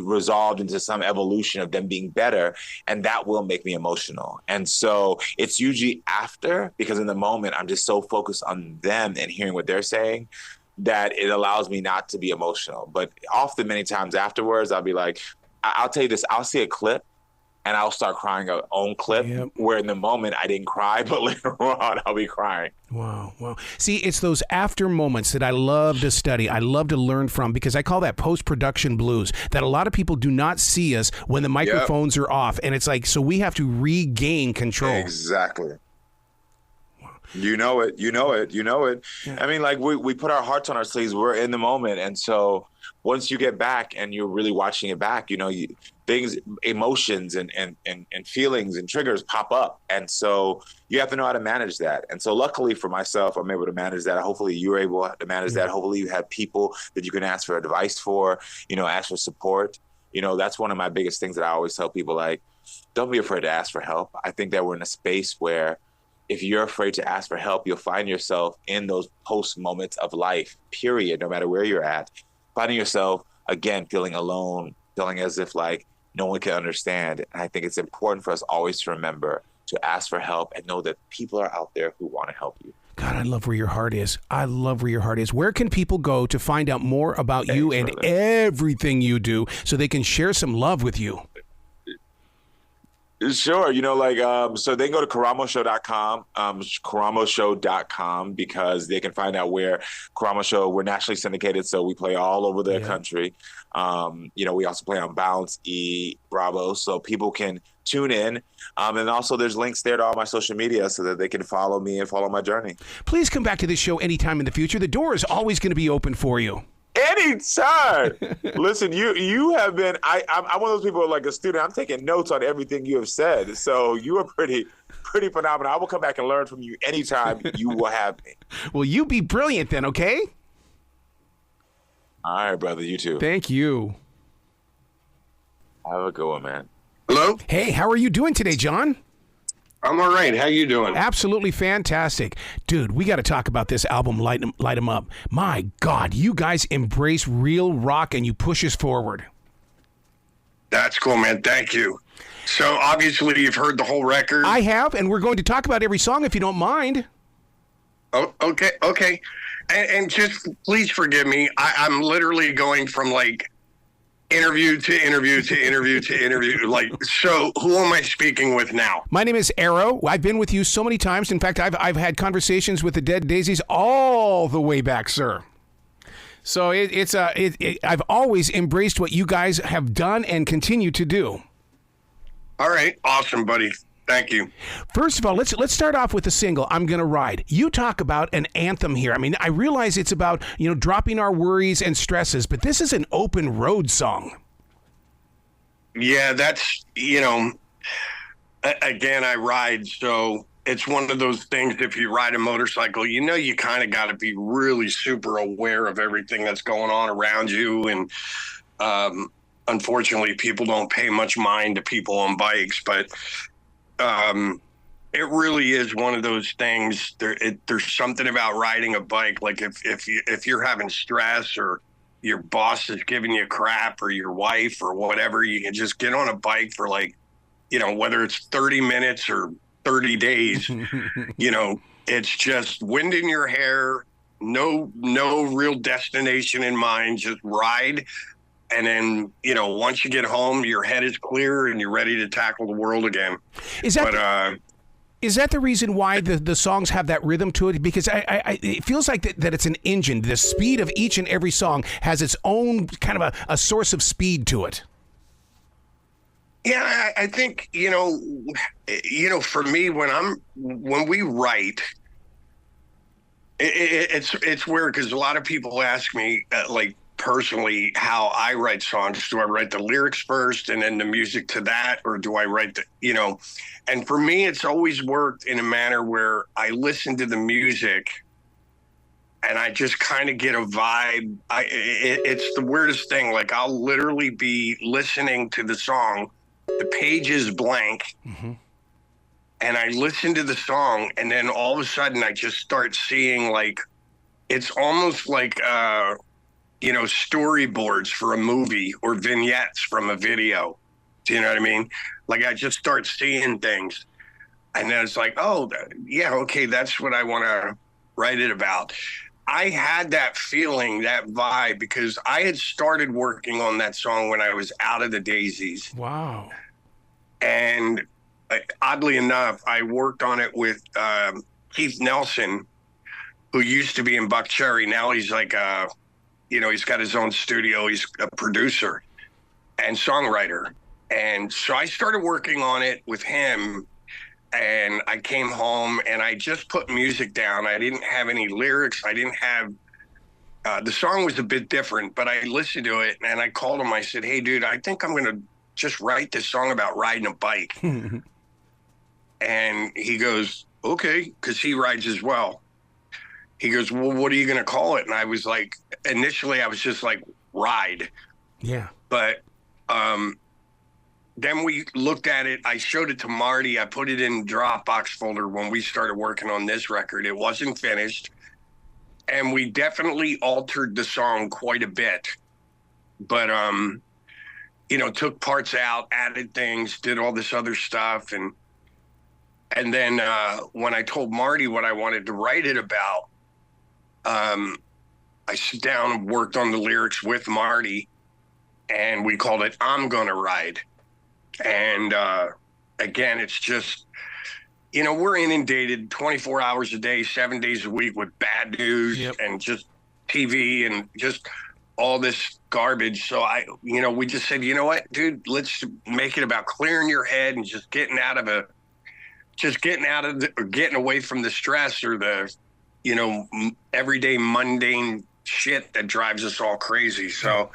resolved into some evolution of them being better, and that will make me emotional. And so it's usually after, because in the moment I'm just so focused on them and hearing what they're saying. that it allows me not to be emotional. But often, many times afterwards, I'll be like, I'll tell you this, I'll see a clip and I'll start crying our own clip, where in the moment I didn't cry, but later on I'll be crying. Wow. See, it's those after moments that I love to study. I love to learn from, because I call that post-production blues, that a lot of people do not see us when the microphones are off. And it's like, so we have to regain control. Exactly. You know it. Yeah. I mean, like we put our hearts on our sleeves. We're in the moment. And so once you get back and you're really watching it back, things, emotions and feelings and triggers pop up. And so you have to know how to manage that. And so luckily for myself, I'm able to manage that. Hopefully you're able to manage that. Hopefully you have people that you can ask for advice for, ask for support. That's one of my biggest things that I always tell people, like, don't be afraid to ask for help. I think that we're in a space where if you're afraid to ask for help, you'll find yourself in those post moments of life, period, no matter where you're at, finding yourself, again, feeling alone, feeling as if like no one can understand. And I think it's important for us always to remember to ask for help and know that people are out there who want to help you. God, I love where your heart is. Where can people go to find out more about you and everything you do so they can share some love with you? Sure. So they can go to karamoshow.com, karamoshow.com, because they can find out where Karamo Show, we're nationally syndicated, so we play all over the country. We also play on Bounce, Bravo, so people can tune in. And also there's links there to all my social media so that they can follow me and follow my journey. Please come back to this show anytime in the future. The door is always going to be open for you. Anytime. Listen, you have been, I'm one of those people, like a student, I'm taking notes on everything you have said. So you are pretty phenomenal. I will come back and learn from you anytime you will have me. Well, you be brilliant then, okay? All right, brother, you too. Thank you. Have a good one, man. Hello? Hey, how are you doing today, John? I'm all right. How you doing? Absolutely fantastic. Dude, we got to talk about this album, Light 'Em Up. My God, you guys embrace real rock and you push us forward. That's cool, man. Thank you. So obviously you've heard the whole record. I have, and we're going to talk about every song if you don't mind. Oh, okay. And just please forgive me. I'm literally going from like interview to interview to interview to interview. Like, so who am I speaking with now? My name is Arrow. I've been with you so many times. In fact, I've had conversations with the Dead Daises all the way back, sir. So I've always embraced what you guys have done and continue to do. All right. Awesome, buddy. Thank you. First of all, let's start off with the single, I'm Gonna Ride. You talk about an anthem here. I mean, I realize it's about, dropping our worries and stresses, but this is an open road song. Yeah, that's, again, I ride. So it's one of those things, if you ride a motorcycle, you kind of got to be really super aware of everything that's going on around you. And unfortunately, people don't pay much mind to people on bikes, but it really is one of those things. There's something about riding a bike. Like if you're having stress or your boss is giving you crap or your wife or whatever, you can just get on a bike for whether it's 30 minutes or 30 days, it's just wind in your hair, no real destination in mind, just ride. And then, once you get home, your head is clear and you're ready to tackle the world again. Is that the reason why the songs have that rhythm to it? Because it feels like that it's an engine. The speed of each and every song has its own kind of a source of speed to it. Yeah, I think, for me, when we write, it's weird because a lot of people ask me, personally, how I write songs. Do I write the lyrics first and then the music to that? Or do I write and for me, it's always worked in a manner where I listen to the music and I just kind of get a vibe. It's the weirdest thing. Like I'll literally be listening to the song, the page is blank, and I listen to the song and then all of a sudden I just start seeing it's almost like, storyboards for a movie or vignettes from a video. Do you know what I mean? Like I just start seeing things and then it's like, oh yeah, okay, that's what I want to write it about. I had that feeling, that vibe, because I had started working on that song when I was out of the Daisies. Wow. And oddly enough, I worked on it with Keith Nelson, who used to be in Buck Cherry. Now he's like, he's got his own studio. He's a producer and songwriter. And so I started working on it with him. And I came home and I just put music down. I didn't have any lyrics. I didn't have, the song was a bit different, but I listened to it and I called him. I said, hey, dude, I think I'm going to just write this song about riding a bike. And he goes, okay, because he rides as well. He goes, well, what are you going to call it? And I was like, initially I was just like, Ride. Yeah. But, then we looked at it. I showed it to Marty. I put it in Dropbox folder when we started working on this record. It wasn't finished. And we definitely altered the song quite a bit. But, took parts out, added things, did all this other stuff. And then when I told Marty what I wanted to write it about, I sat down and worked on the lyrics with Marty. And we called it I'm Gonna Ride. And again, it's just, we're inundated 24 hours a day, 7 days a week with bad news and just TV and just all this garbage. So we just said, you know what, dude, let's make it about clearing your head and just getting away from the stress or the, everyday mundane shit that drives us all crazy. So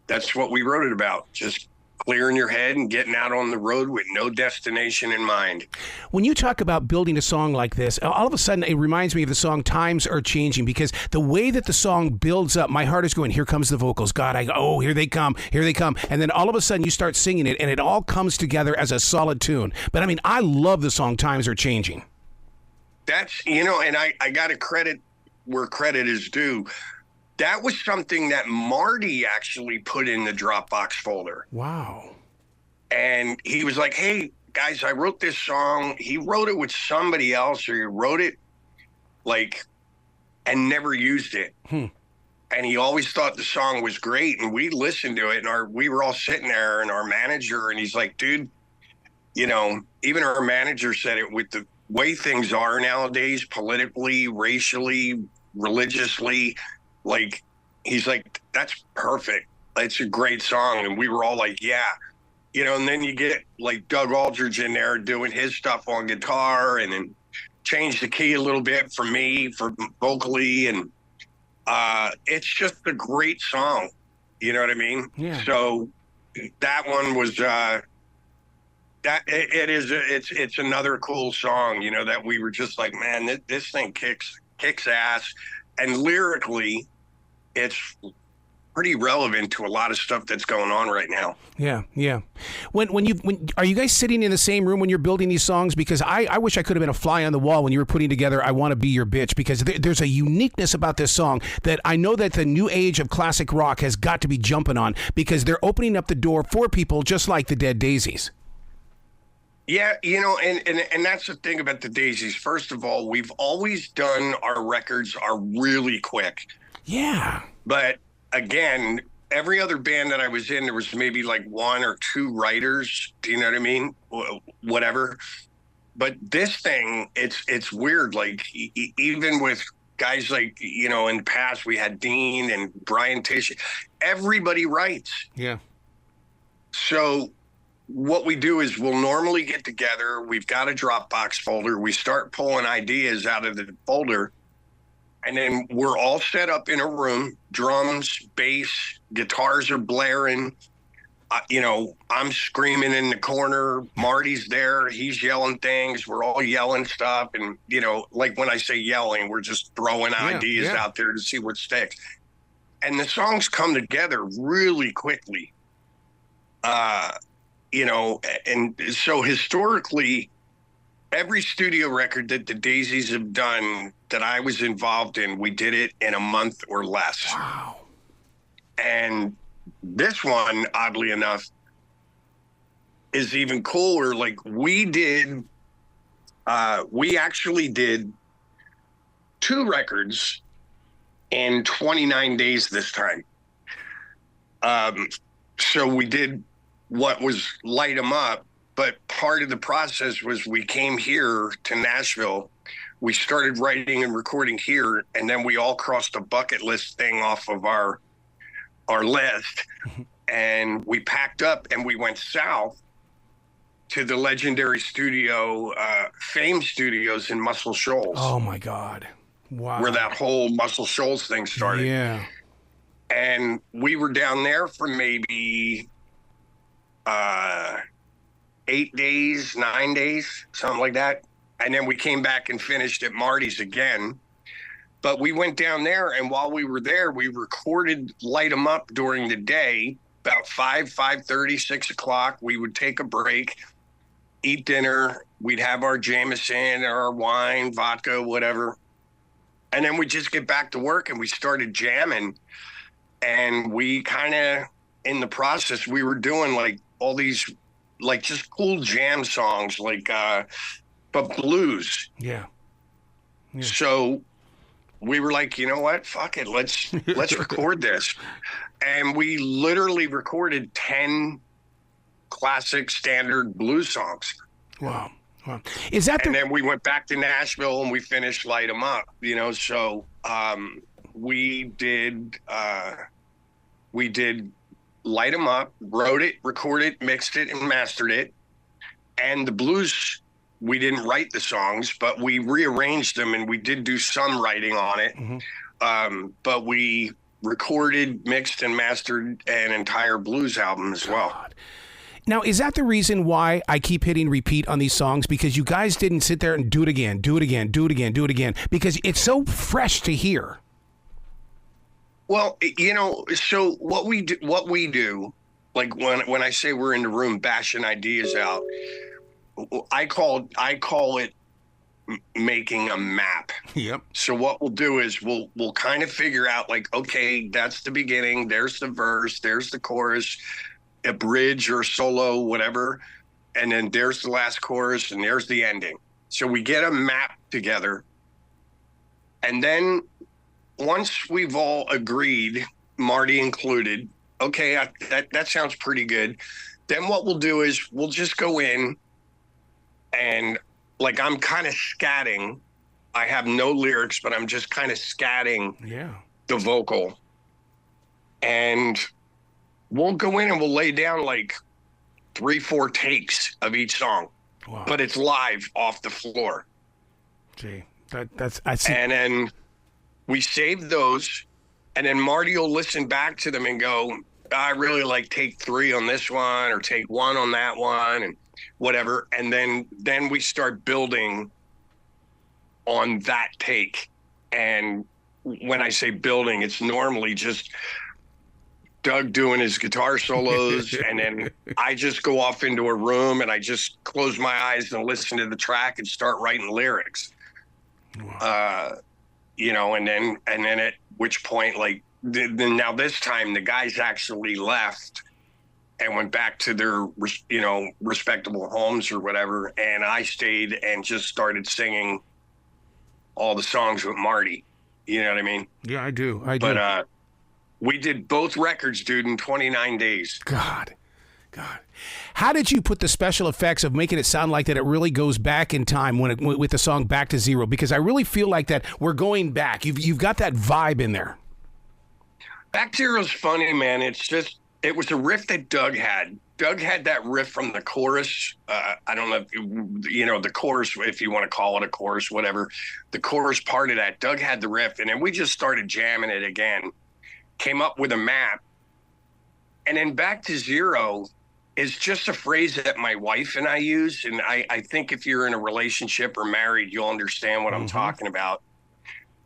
that's what we wrote it about. Just clearing your head and getting out on the road with no destination in mind. When you talk about building a song like this, all of a sudden it reminds me of the song Times Are Changing, because the way that the song builds up, my heart is going, here comes the vocals. God, here they come. And then all of a sudden you start singing it and it all comes together as a solid tune. But I mean, I love the song Times Are Changing. That's, and I got to credit where credit is due. That was something that Marty actually put in the Dropbox folder. Wow. And he was like, hey, guys, I wrote this song. He wrote it with somebody else, or he wrote it and never used it. And he always thought the song was great. And we listened to it and we were all sitting there and our manager, and he's like, dude, even our manager said it, with the way things are nowadays, politically, racially, religiously, he's like, that's perfect. It's a great song. And we were all like, yeah, and then you get Doug Aldridge in there doing his stuff on guitar, and then change the key a little bit for me for vocally. And it's just a great song. You know what I mean? Yeah. So that one was, it's another cool song, that we were just like, man, this thing kicks ass. And lyrically, it's pretty relevant to a lot of stuff that's going on right now. Yeah. When are you guys sitting in the same room when you're building these songs? Because I wish I could have been a fly on the wall when you were putting together I Want to Be Your Bitch, because there's a uniqueness about this song that I know that the new age of classic rock has got to be jumping on, because they're opening up the door for people just like the Dead Daisies. Yeah, and that's the thing about the Daisies. First of all, we've always done our records are really quick. Yeah. But again, every other band that I was in, there was maybe one or two writers. Do you know what I mean? Whatever. But this thing, it's weird. Even with guys in the past, we had Dean and Brian Tish. Everybody writes. Yeah. So what we do is we'll normally get together. We've got a Dropbox folder. We start pulling ideas out of the folder. And then we're all set up in a room, drums, bass, guitars are blaring. I'm screaming in the corner. Marty's there. He's yelling things. We're all yelling stuff. And, when I say yelling, we're just throwing ideas out there to see what sticks. And the songs come together really quickly. And so historically, every studio record that the Daisies have done that I was involved in, we did it in a month or less. Wow. And this one, oddly enough, is even cooler. We actually did 2 records in 29 days this time. So we did what was Light 'Em Up, but part of the process was we came here to Nashville. We started writing and recording here, and then we all crossed a bucket list thing off of our list, and we packed up and we went south to the legendary studio, Fame Studios in Muscle Shoals. Oh my God. Wow. Where that whole Muscle Shoals thing started. Yeah. And we were down there for maybe 8 days, 9 days, something like that. And then we came back and finished at Marty's again. But we went down there, and while we were there, we recorded Light 'Em Up during the day, about 5:30, 6 o'clock. We would take a break, eat dinner. We'd have our Jameson, our wine, vodka, whatever. And then we just get back to work, and we started jamming. And we kind of, in the process, we were doing like all these, like just cool jam songs, like, but blues. Yeah. So we were like, you know what? Fuck it. Let's record this. And we literally recorded 10 classic standard blues songs. Wow. Wow. Is that and then we went back to Nashville and we finished Light 'Em Up, you know? So, we did Light 'Em Up, wrote it, recorded it, mixed it, and mastered it. And the blues, we didn't write the songs, but we rearranged them, and we did do some writing on it. Mm-hmm. But we recorded, mixed, and mastered an entire blues album as well. God. Now, is that the reason why I keep hitting repeat on these songs? Because you guys didn't sit there and do it again, do it again, do it again, do it again, because it's so fresh to hear. Well, you know, so what we do, like when I say we're in the room bashing ideas out, I call it making a map. Yep. So what we'll do is we'll kind of figure out, like, okay, that's the beginning, there's the verse, there's the chorus, a bridge or solo, whatever, and then there's the last chorus and there's the ending. So we get a map together, and then once we've all agreed, Marty included, okay, that sounds pretty good. Then what we'll do is we'll just go in and, like, I'm kind of scatting. I have no lyrics, but I'm just kind of scatting the vocal. And we'll go in and we'll lay down like 3-4 takes of each song. Wow. But it's live off the floor. Gee, that's I see. And then we save those, and then Marty will listen back to them and go, I really like take 3 on this one, or take 1 on that one, and whatever. And then we start building on that take. And when I say building, it's normally just Doug doing his guitar solos, and then I just go off into a room and I just close my eyes and listen to the track and start writing lyrics. Wow. You know, and then at which point, like, then now this time the guys actually left and went back to their, you know, respectable homes or whatever, and I stayed and just started singing all the songs with Marty. You know what I mean? Yeah, I do. But we did both records, dude, in 29 days. God. How did you put the special effects of making it sound like that it really goes back in time with the song Back to Zero? Because I really feel like that we're going back. You've got that vibe in there. Back to Zero's funny, man. It's just, it was a riff that Doug had. Doug had that riff from the chorus. I don't know if, you know, the chorus, if you want to call it a chorus, whatever. The chorus part of that, Doug had the riff, and then we just started jamming it again. Came up with a map. And then Back to Zero is just a phrase that my wife and I use. And I think if you're in a relationship or married, you'll understand what I'm talking about.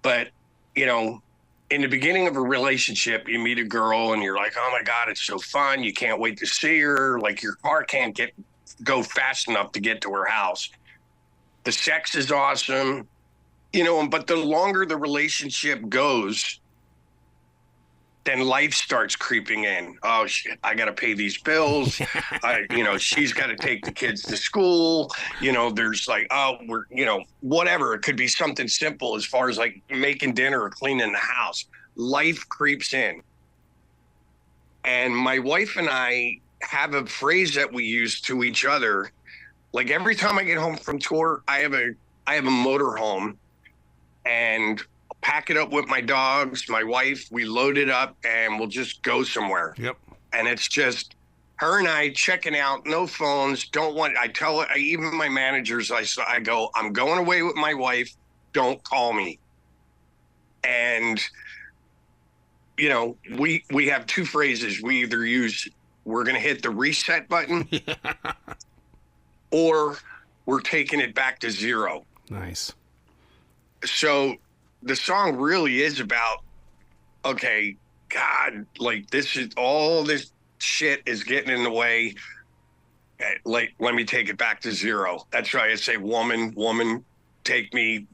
But, you know, in the beginning of a relationship, you meet a girl and you're like, oh my God, it's so fun. You can't wait to see her. Like, your car can't go fast enough to get to her house. The sex is awesome, you know, but the longer the relationship goes, then life starts creeping in. Oh shit, I got to pay these bills. She's got to take the kids to school. There's like, whatever. It could be something simple as far as like making dinner or cleaning the house. Life creeps in. And my wife and I have a phrase that we use to each other. Like every time I get home from tour, I have a motor home, and pack it up with my dogs, my wife, we load it up, and we'll just go somewhere. Yep. And it's just her and I checking out, no phones, even my managers, I go, I'm going away with my wife, don't call me. And, we have two phrases. We either use, we're going to hit the reset button, or we're taking it back to zero. Nice. So the song really is about, okay, God, like this shit is getting in the way. Like, let me take it back to zero. That's why I say, woman, take me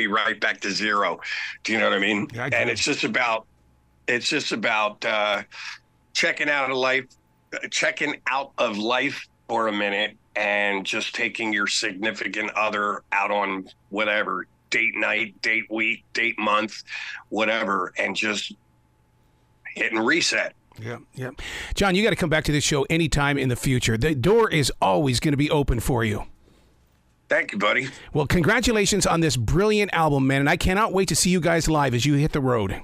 right back to zero. Do you know what I mean? Yeah, and it's just about checking out of life for a minute and just taking your significant other out on whatever, date night, date week, date month, whatever, and just hitting reset. Yeah. John, you got to come back to this show anytime in the future. The door is always going to be open for you. Thank you, buddy. Well, congratulations on this brilliant album, man, and I cannot wait to see you guys live as you hit the road.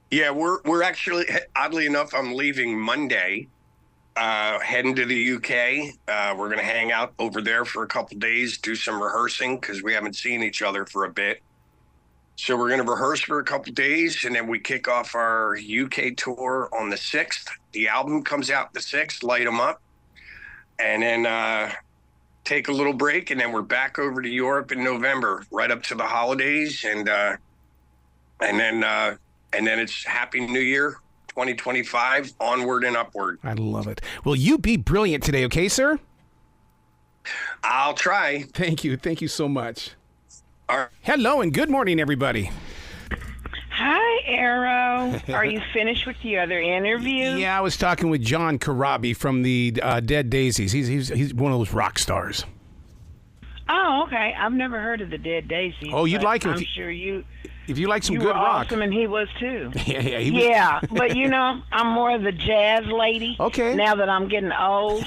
Yeah, we're actually, oddly enough, I'm leaving Monday, heading to the UK. We're going to hang out over there for a couple days, do some rehearsing because we haven't seen each other for a bit. So we're going to rehearse for a couple days, and then we kick off our UK tour on the 6th. The album comes out the 6th, Light 'Em Up, and then take a little break, and then we're back over to Europe in November, right up to the holidays, and then it's Happy New Year 2025, onward and upward. I love it. Well, you be brilliant today, okay, sir? I'll try. Thank you so much. All right. Hello and good morning, everybody. Hi, Arrow. Are you finished with the other interview? Yeah, I was talking with John Corabi from the Dead Daises. He's one of those rock stars. Oh, okay. I've never heard of the Dead Daises. Oh, you'd like him. I'm sure you. If you like some you good were rock. Awesome, and he was too. Yeah, but I'm more of the jazz lady. Okay. Now that I'm getting old.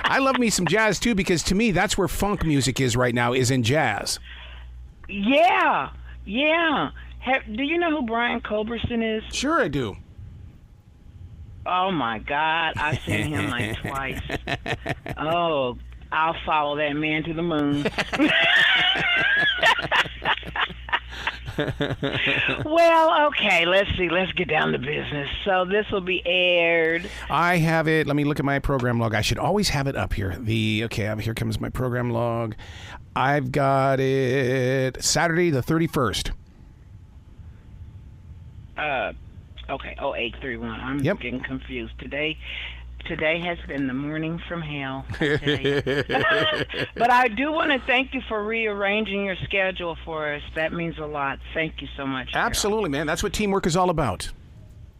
I love me some jazz too, because to me that's where funk music is right now, is in jazz. Yeah. Do you know who Brian Culberson is? Sure I do. Oh my God, I've seen him like twice. Oh, I'll follow that man to the moon. Well, okay, let's see. Let's get down to business. So this will be aired. I have it. Let me look at my program log. I should always have it up here. Here comes my program log. I've got it Saturday the 31st. Okay, 0831. I'm getting confused. Today has been the morning from hell. But I do want to thank you for rearranging your schedule for us. That means a lot. Thank you so much. Absolutely, man. That's what teamwork is all about.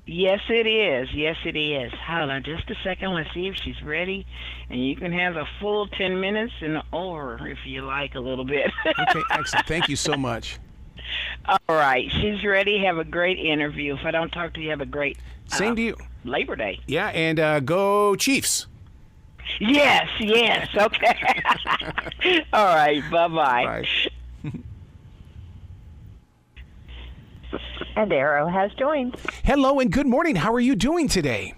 Yes, it is. Yes, it is. Hold on just a second. Let's see if she's ready. And you can have a full 10 minutes and over if you like a little bit. Okay, excellent. Thank you so much. All right. She's ready. Have a great interview. If I don't talk to you, have a great Same to you. Labor Day. Yeah, and go Chiefs. Yes. Okay. All right. Bye-bye. Bye. And Arrow has joined. Hello and good morning. How are you doing today?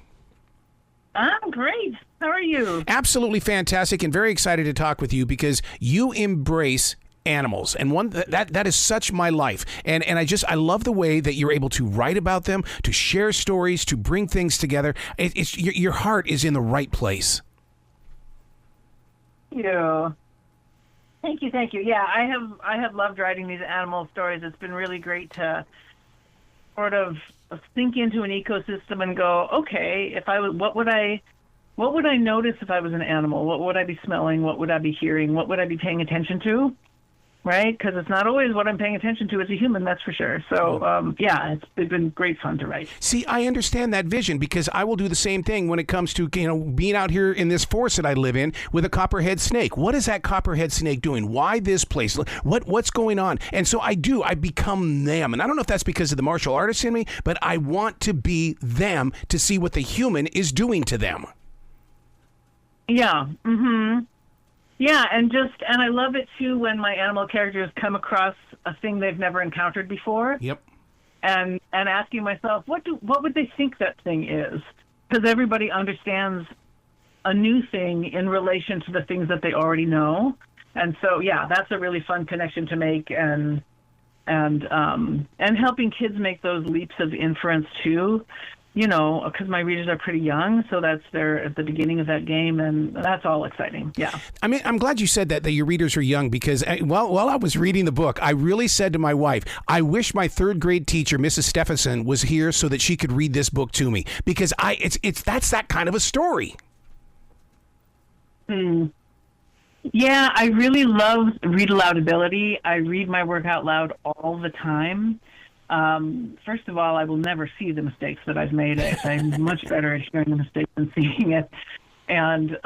I'm great. How are you? Absolutely fantastic, and very excited to talk with you because you embrace animals, and one that is such my life, and I love the way that you're able to write about them, to share stories, to bring things together. It's your heart is in the right place. Yeah. Thank you. Yeah, I have loved writing these animal stories. It's been really great to sort of sink into an ecosystem and go, okay, if I was, what would I notice if I was an animal? What would I be smelling? What would I be hearing? What would I be paying attention to? right? Because it's not always what I'm paying attention to as a human, that's for sure. So, it's been great fun to write. See, I understand that vision because I will do the same thing when it comes to, being out here in this forest that I live in with a copperhead snake. What is that copperhead snake doing? Why this place? What's going on? And so I become them. And I don't know if that's because of the martial artist in me, but I want to be them to see what the human is doing to them. Yeah. Mm-hmm. Yeah, and I love it too when my animal characters come across a thing they've never encountered before. Yep. And asking myself, what would they think that thing is? Because everybody understands a new thing in relation to the things that they already know. And so, yeah, that's a really fun connection to make, and helping kids make those leaps of inference too. Because my readers are pretty young, so they're at the beginning of that game, and that's all exciting. Yeah. I mean, I'm glad you said that your readers are young, because while I was reading the book, I really said to my wife, I wish my third grade teacher, Mrs. Stephenson, was here so that she could read this book to me, because that's that kind of a story. Yeah, I really love read aloud ability. I read my work out loud all the time. First of all, I will never see the mistakes that I've made. I'm much better at hearing the mistakes than seeing it. And,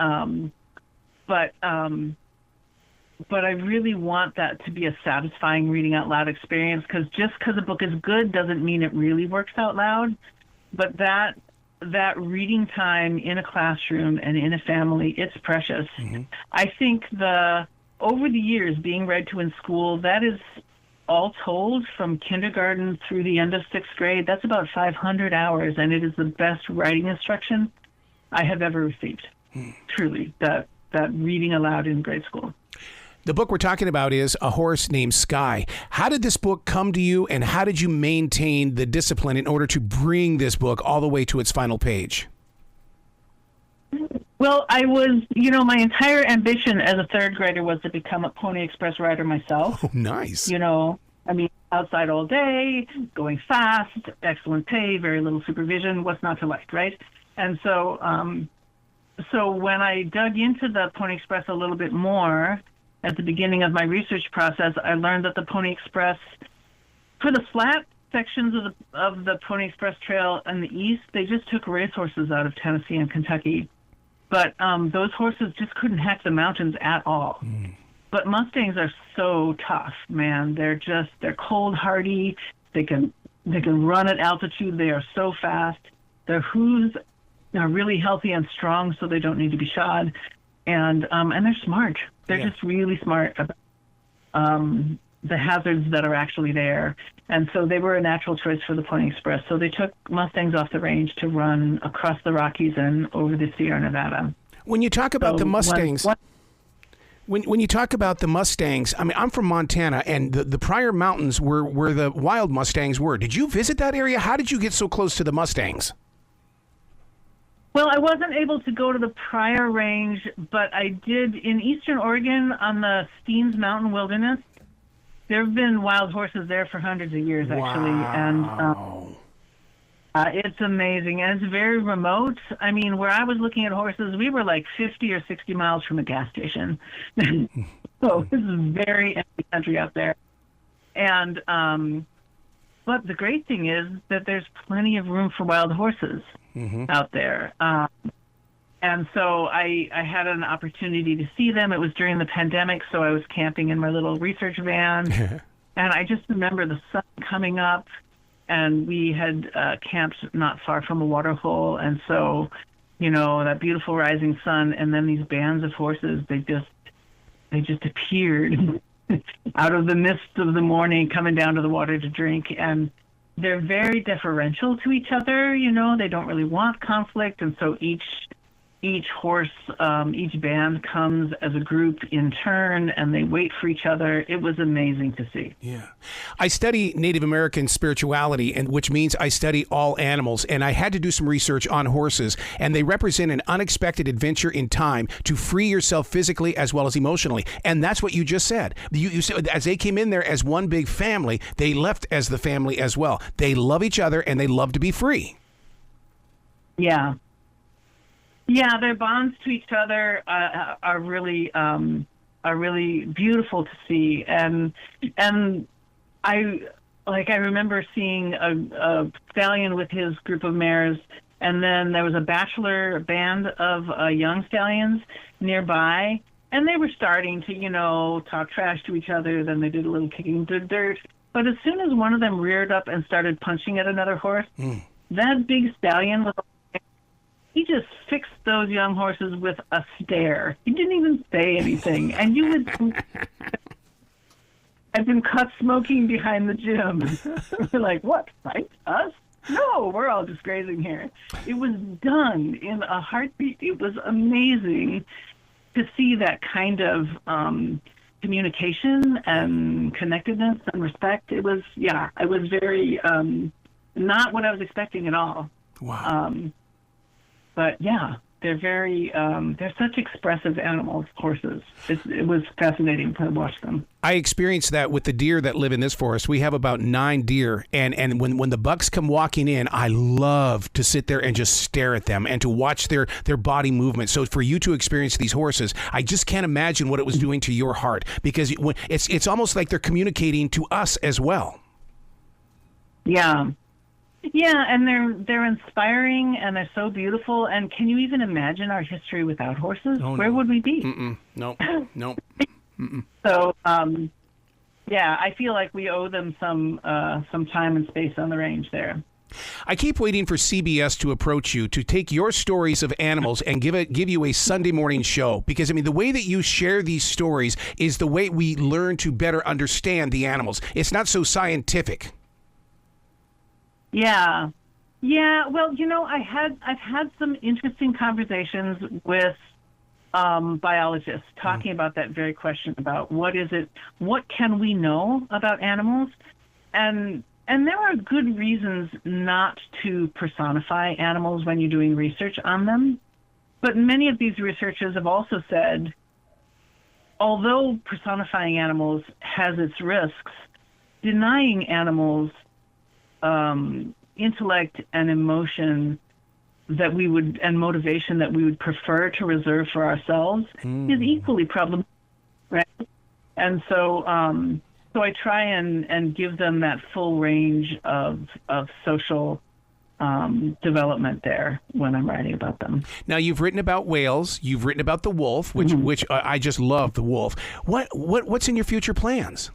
but I really want that to be a satisfying reading out loud experience, because just because a book is good doesn't mean it really works out loud. But that reading time in a classroom and in a family, it's precious. Mm-hmm. I think over the years being read to in school, that is all told from kindergarten through the end of sixth grade, that's about 500 hours, and it is the best writing instruction I have ever received. Truly, that reading aloud in grade school. The book we're talking about is A Horse Named Sky. How did this book come to you, and how did you maintain the discipline in order to bring this book all the way to its final page? Well, I was, my entire ambition as a third grader was to become a Pony Express rider myself. Oh, nice. Outside all day, going fast, excellent pay, very little supervision, what's not to like, right? And so when I dug into the Pony Express a little bit more at the beginning of my research process, I learned that the Pony Express, for the flat sections of the Pony Express Trail in the east, they just took racehorses out of Tennessee and Kentucky. But those horses just couldn't hack the mountains at all. But Mustangs are so tough, man. They're cold hardy. They can run at altitude. They are so fast. Their hooves are really healthy and strong, so they don't need to be shod. And they're smart. They're just really smart about the hazards that are actually there. And so they were a natural choice for the Pony Express. So they took Mustangs off the range to run across the Rockies and over the Sierra Nevada. When you talk about the Mustangs, when you talk about the Mustangs, I mean, I'm from Montana, and the Pryor Mountains were where the wild Mustangs were. Did you visit that area? How did you get so close to the Mustangs? Well, I wasn't able to go to the Pryor Range, but I did in eastern Oregon on the Steens Mountain Wilderness. There have been wild horses there for hundreds of years, actually. Wow. And it's amazing. And it's very remote. I mean, where I was looking at horses, we were like 50 or 60 miles from a gas station. So this is very empty country out there. And but the great thing is that there's plenty of room for wild horses out there. And so I had an opportunity to see them. It was during the pandemic, so I was camping in my little research van. And I just remember the sun coming up, and we had camped not far from a water hole. And so, that beautiful rising sun, and then these bands of horses, they just appeared out of the mist of the morning, coming down to the water to drink. And they're very deferential to each other. They don't really want conflict. And so each horse, each band comes as a group in turn, and they wait for each other. It was amazing to see. Yeah. I study Native American spirituality, and which means I study all animals, and I had to do some research on horses, and they represent an unexpected adventure in time to free yourself physically as well as emotionally. And that's what you just said. You said as they came in there as one big family, they left as the family as well. They love each other, and they love to be free. Yeah. Yeah, their bonds to each other are really are really beautiful to see. And I remember seeing a stallion with his group of mares, and then there was a bachelor band of young stallions nearby, and they were starting to, talk trash to each other. Then they did a little kicking the dirt. But as soon as one of them reared up and started punching at another horse, that big stallion he just fixed those young horses with a stare. He didn't even say anything. And you would... I've been caught smoking behind the gym. We're like, what, fight us? No, we're all just grazing here. It was done in a heartbeat. It was amazing to see that kind of communication and connectedness and respect. It was very not what I was expecting at all. Wow. But yeah, they're very, they're such expressive animals, horses. It was fascinating to watch them. I experienced that with the deer that live in this forest. We have about 9 deer, and when the bucks come walking in, I love to sit there and just stare at them and to watch their body movement. So for you to experience these horses, I just can't imagine what it was doing to your heart, because it's almost like they're communicating to us as well. Yeah. Yeah, and they're inspiring, and they're so beautiful. And can you even imagine our history without horses? Oh, Where would we be? No. So, yeah, I feel like we owe them some time and space on the range there. I keep waiting for CBS to approach you to take your stories of animals and give you a Sunday morning show, because I mean the way that you share these stories is the way we learn to better understand the animals. It's not so scientific. Yeah. Well, I've had some interesting conversations with biologists talking about that very question about what can we know about animals, and there are good reasons not to personify animals when you're doing research on them. But many of these researchers have also said, although personifying animals has its risks, denying animals intellect and emotion and motivation that we would prefer to reserve for ourselves is equally problematic, right? And so I try and give them that full range of social development there when I'm writing about them. Now, you've written about whales, you've written about the wolf, which I just love the wolf. What's in your future plans?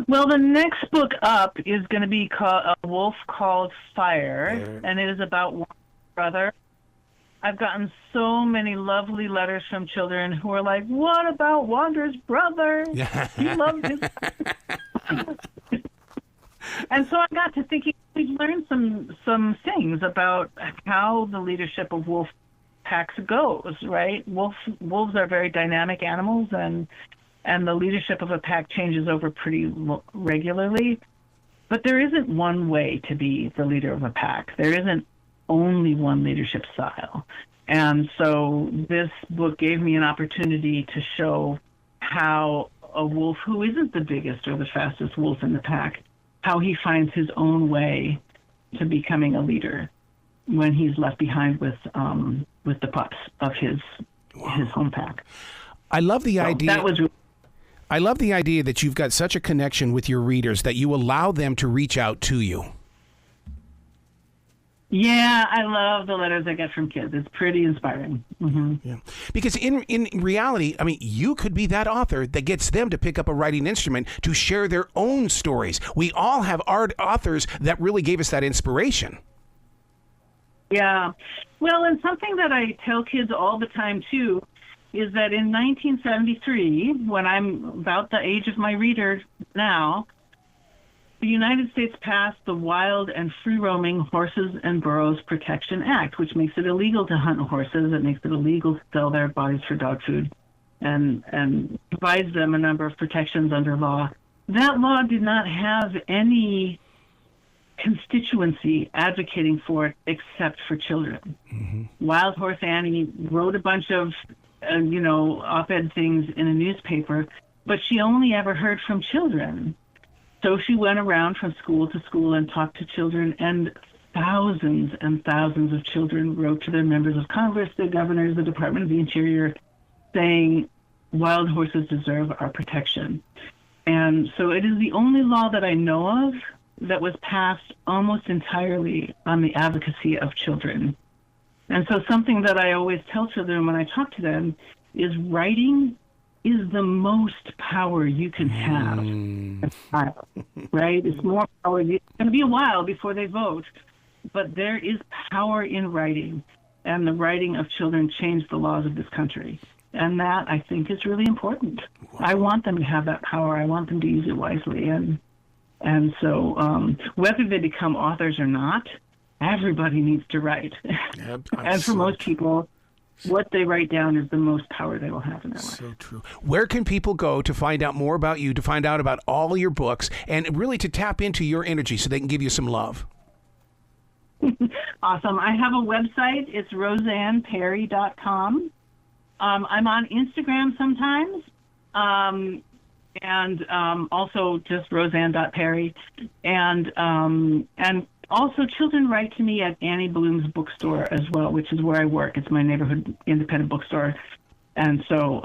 Well, the next book up is going to be called A Wolf Called Fire, and it is about one brother. I've gotten so many lovely letters from children who are like, what about Wander's brother? He loved his And so I got to thinking, we've learned some things about how the leadership of wolf packs goes, right? Wolves are very dynamic animals, and the leadership of a pack changes over pretty regularly. But there isn't one way to be the leader of a pack. There isn't only one leadership style. And so this book gave me an opportunity to show how a wolf who isn't the biggest or the fastest wolf in the pack, how he finds his own way to becoming a leader when he's left behind with the pups of his home pack. I love the idea. That was. I love the idea that you've got such a connection with your readers that you allow them to reach out to you. Yeah, I love the letters I get from kids. It's pretty inspiring. Yeah, because in reality, I mean, you could be that author that gets them to pick up a writing instrument to share their own stories. We all have authors that really gave us that inspiration. Yeah. Well, and something that I tell kids all the time, too, is that in 1973, when I'm about the age of my reader now, the United States passed the Wild and Free-Roaming Horses and Burros Protection Act, which makes it illegal to hunt horses. It makes it illegal to sell their bodies for dog food, and provides them a number of protections under law. That law did not have any constituency advocating for it except for children. Wild Horse Annie wrote a bunch of op-ed things in a newspaper, but she only ever heard from children. So she went around from school to school and talked to children, and thousands of children wrote to their members of Congress, the governors, the Department of the Interior, saying, wild horses deserve our protection. And so it is the only law that I know of that was passed almost entirely on the advocacy of children. And so something that I always tell children when I talk to them is writing is the most power you can have as a child, right? It's more power. It's going to be a while before they vote, but there is power in writing, and the writing of children changed the laws of this country. And that, I think, is really important. I want them to have that power. I want them to use it wisely. And so whether they become authors or not, everybody needs to write. And for most people, what they write down is the most power they will have in their life. So true. Where can people go to find out more about you, to find out about all your books, and really to tap into your energy so they can give you some love? Awesome. I have a website. It's rosanneparry.com. I'm on Instagram sometimes, and also just rosanne.parry. And also, children write to me at Annie Bloom's bookstore as well, which is where I work. It's my neighborhood independent bookstore. And so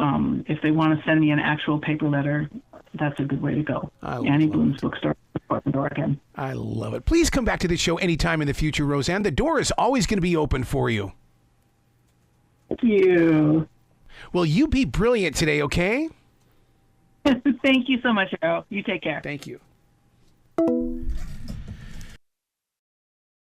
if they want to send me an actual paper letter, that's a good way to go. Annie Bloom's bookstore, Portland, Oregon. I love it. Please come back to the show anytime in the future, Rosanne. The door is always going to be open for you. Thank you. Well, you be brilliant today, okay? Thank you so much, Earl. You take care. Thank you.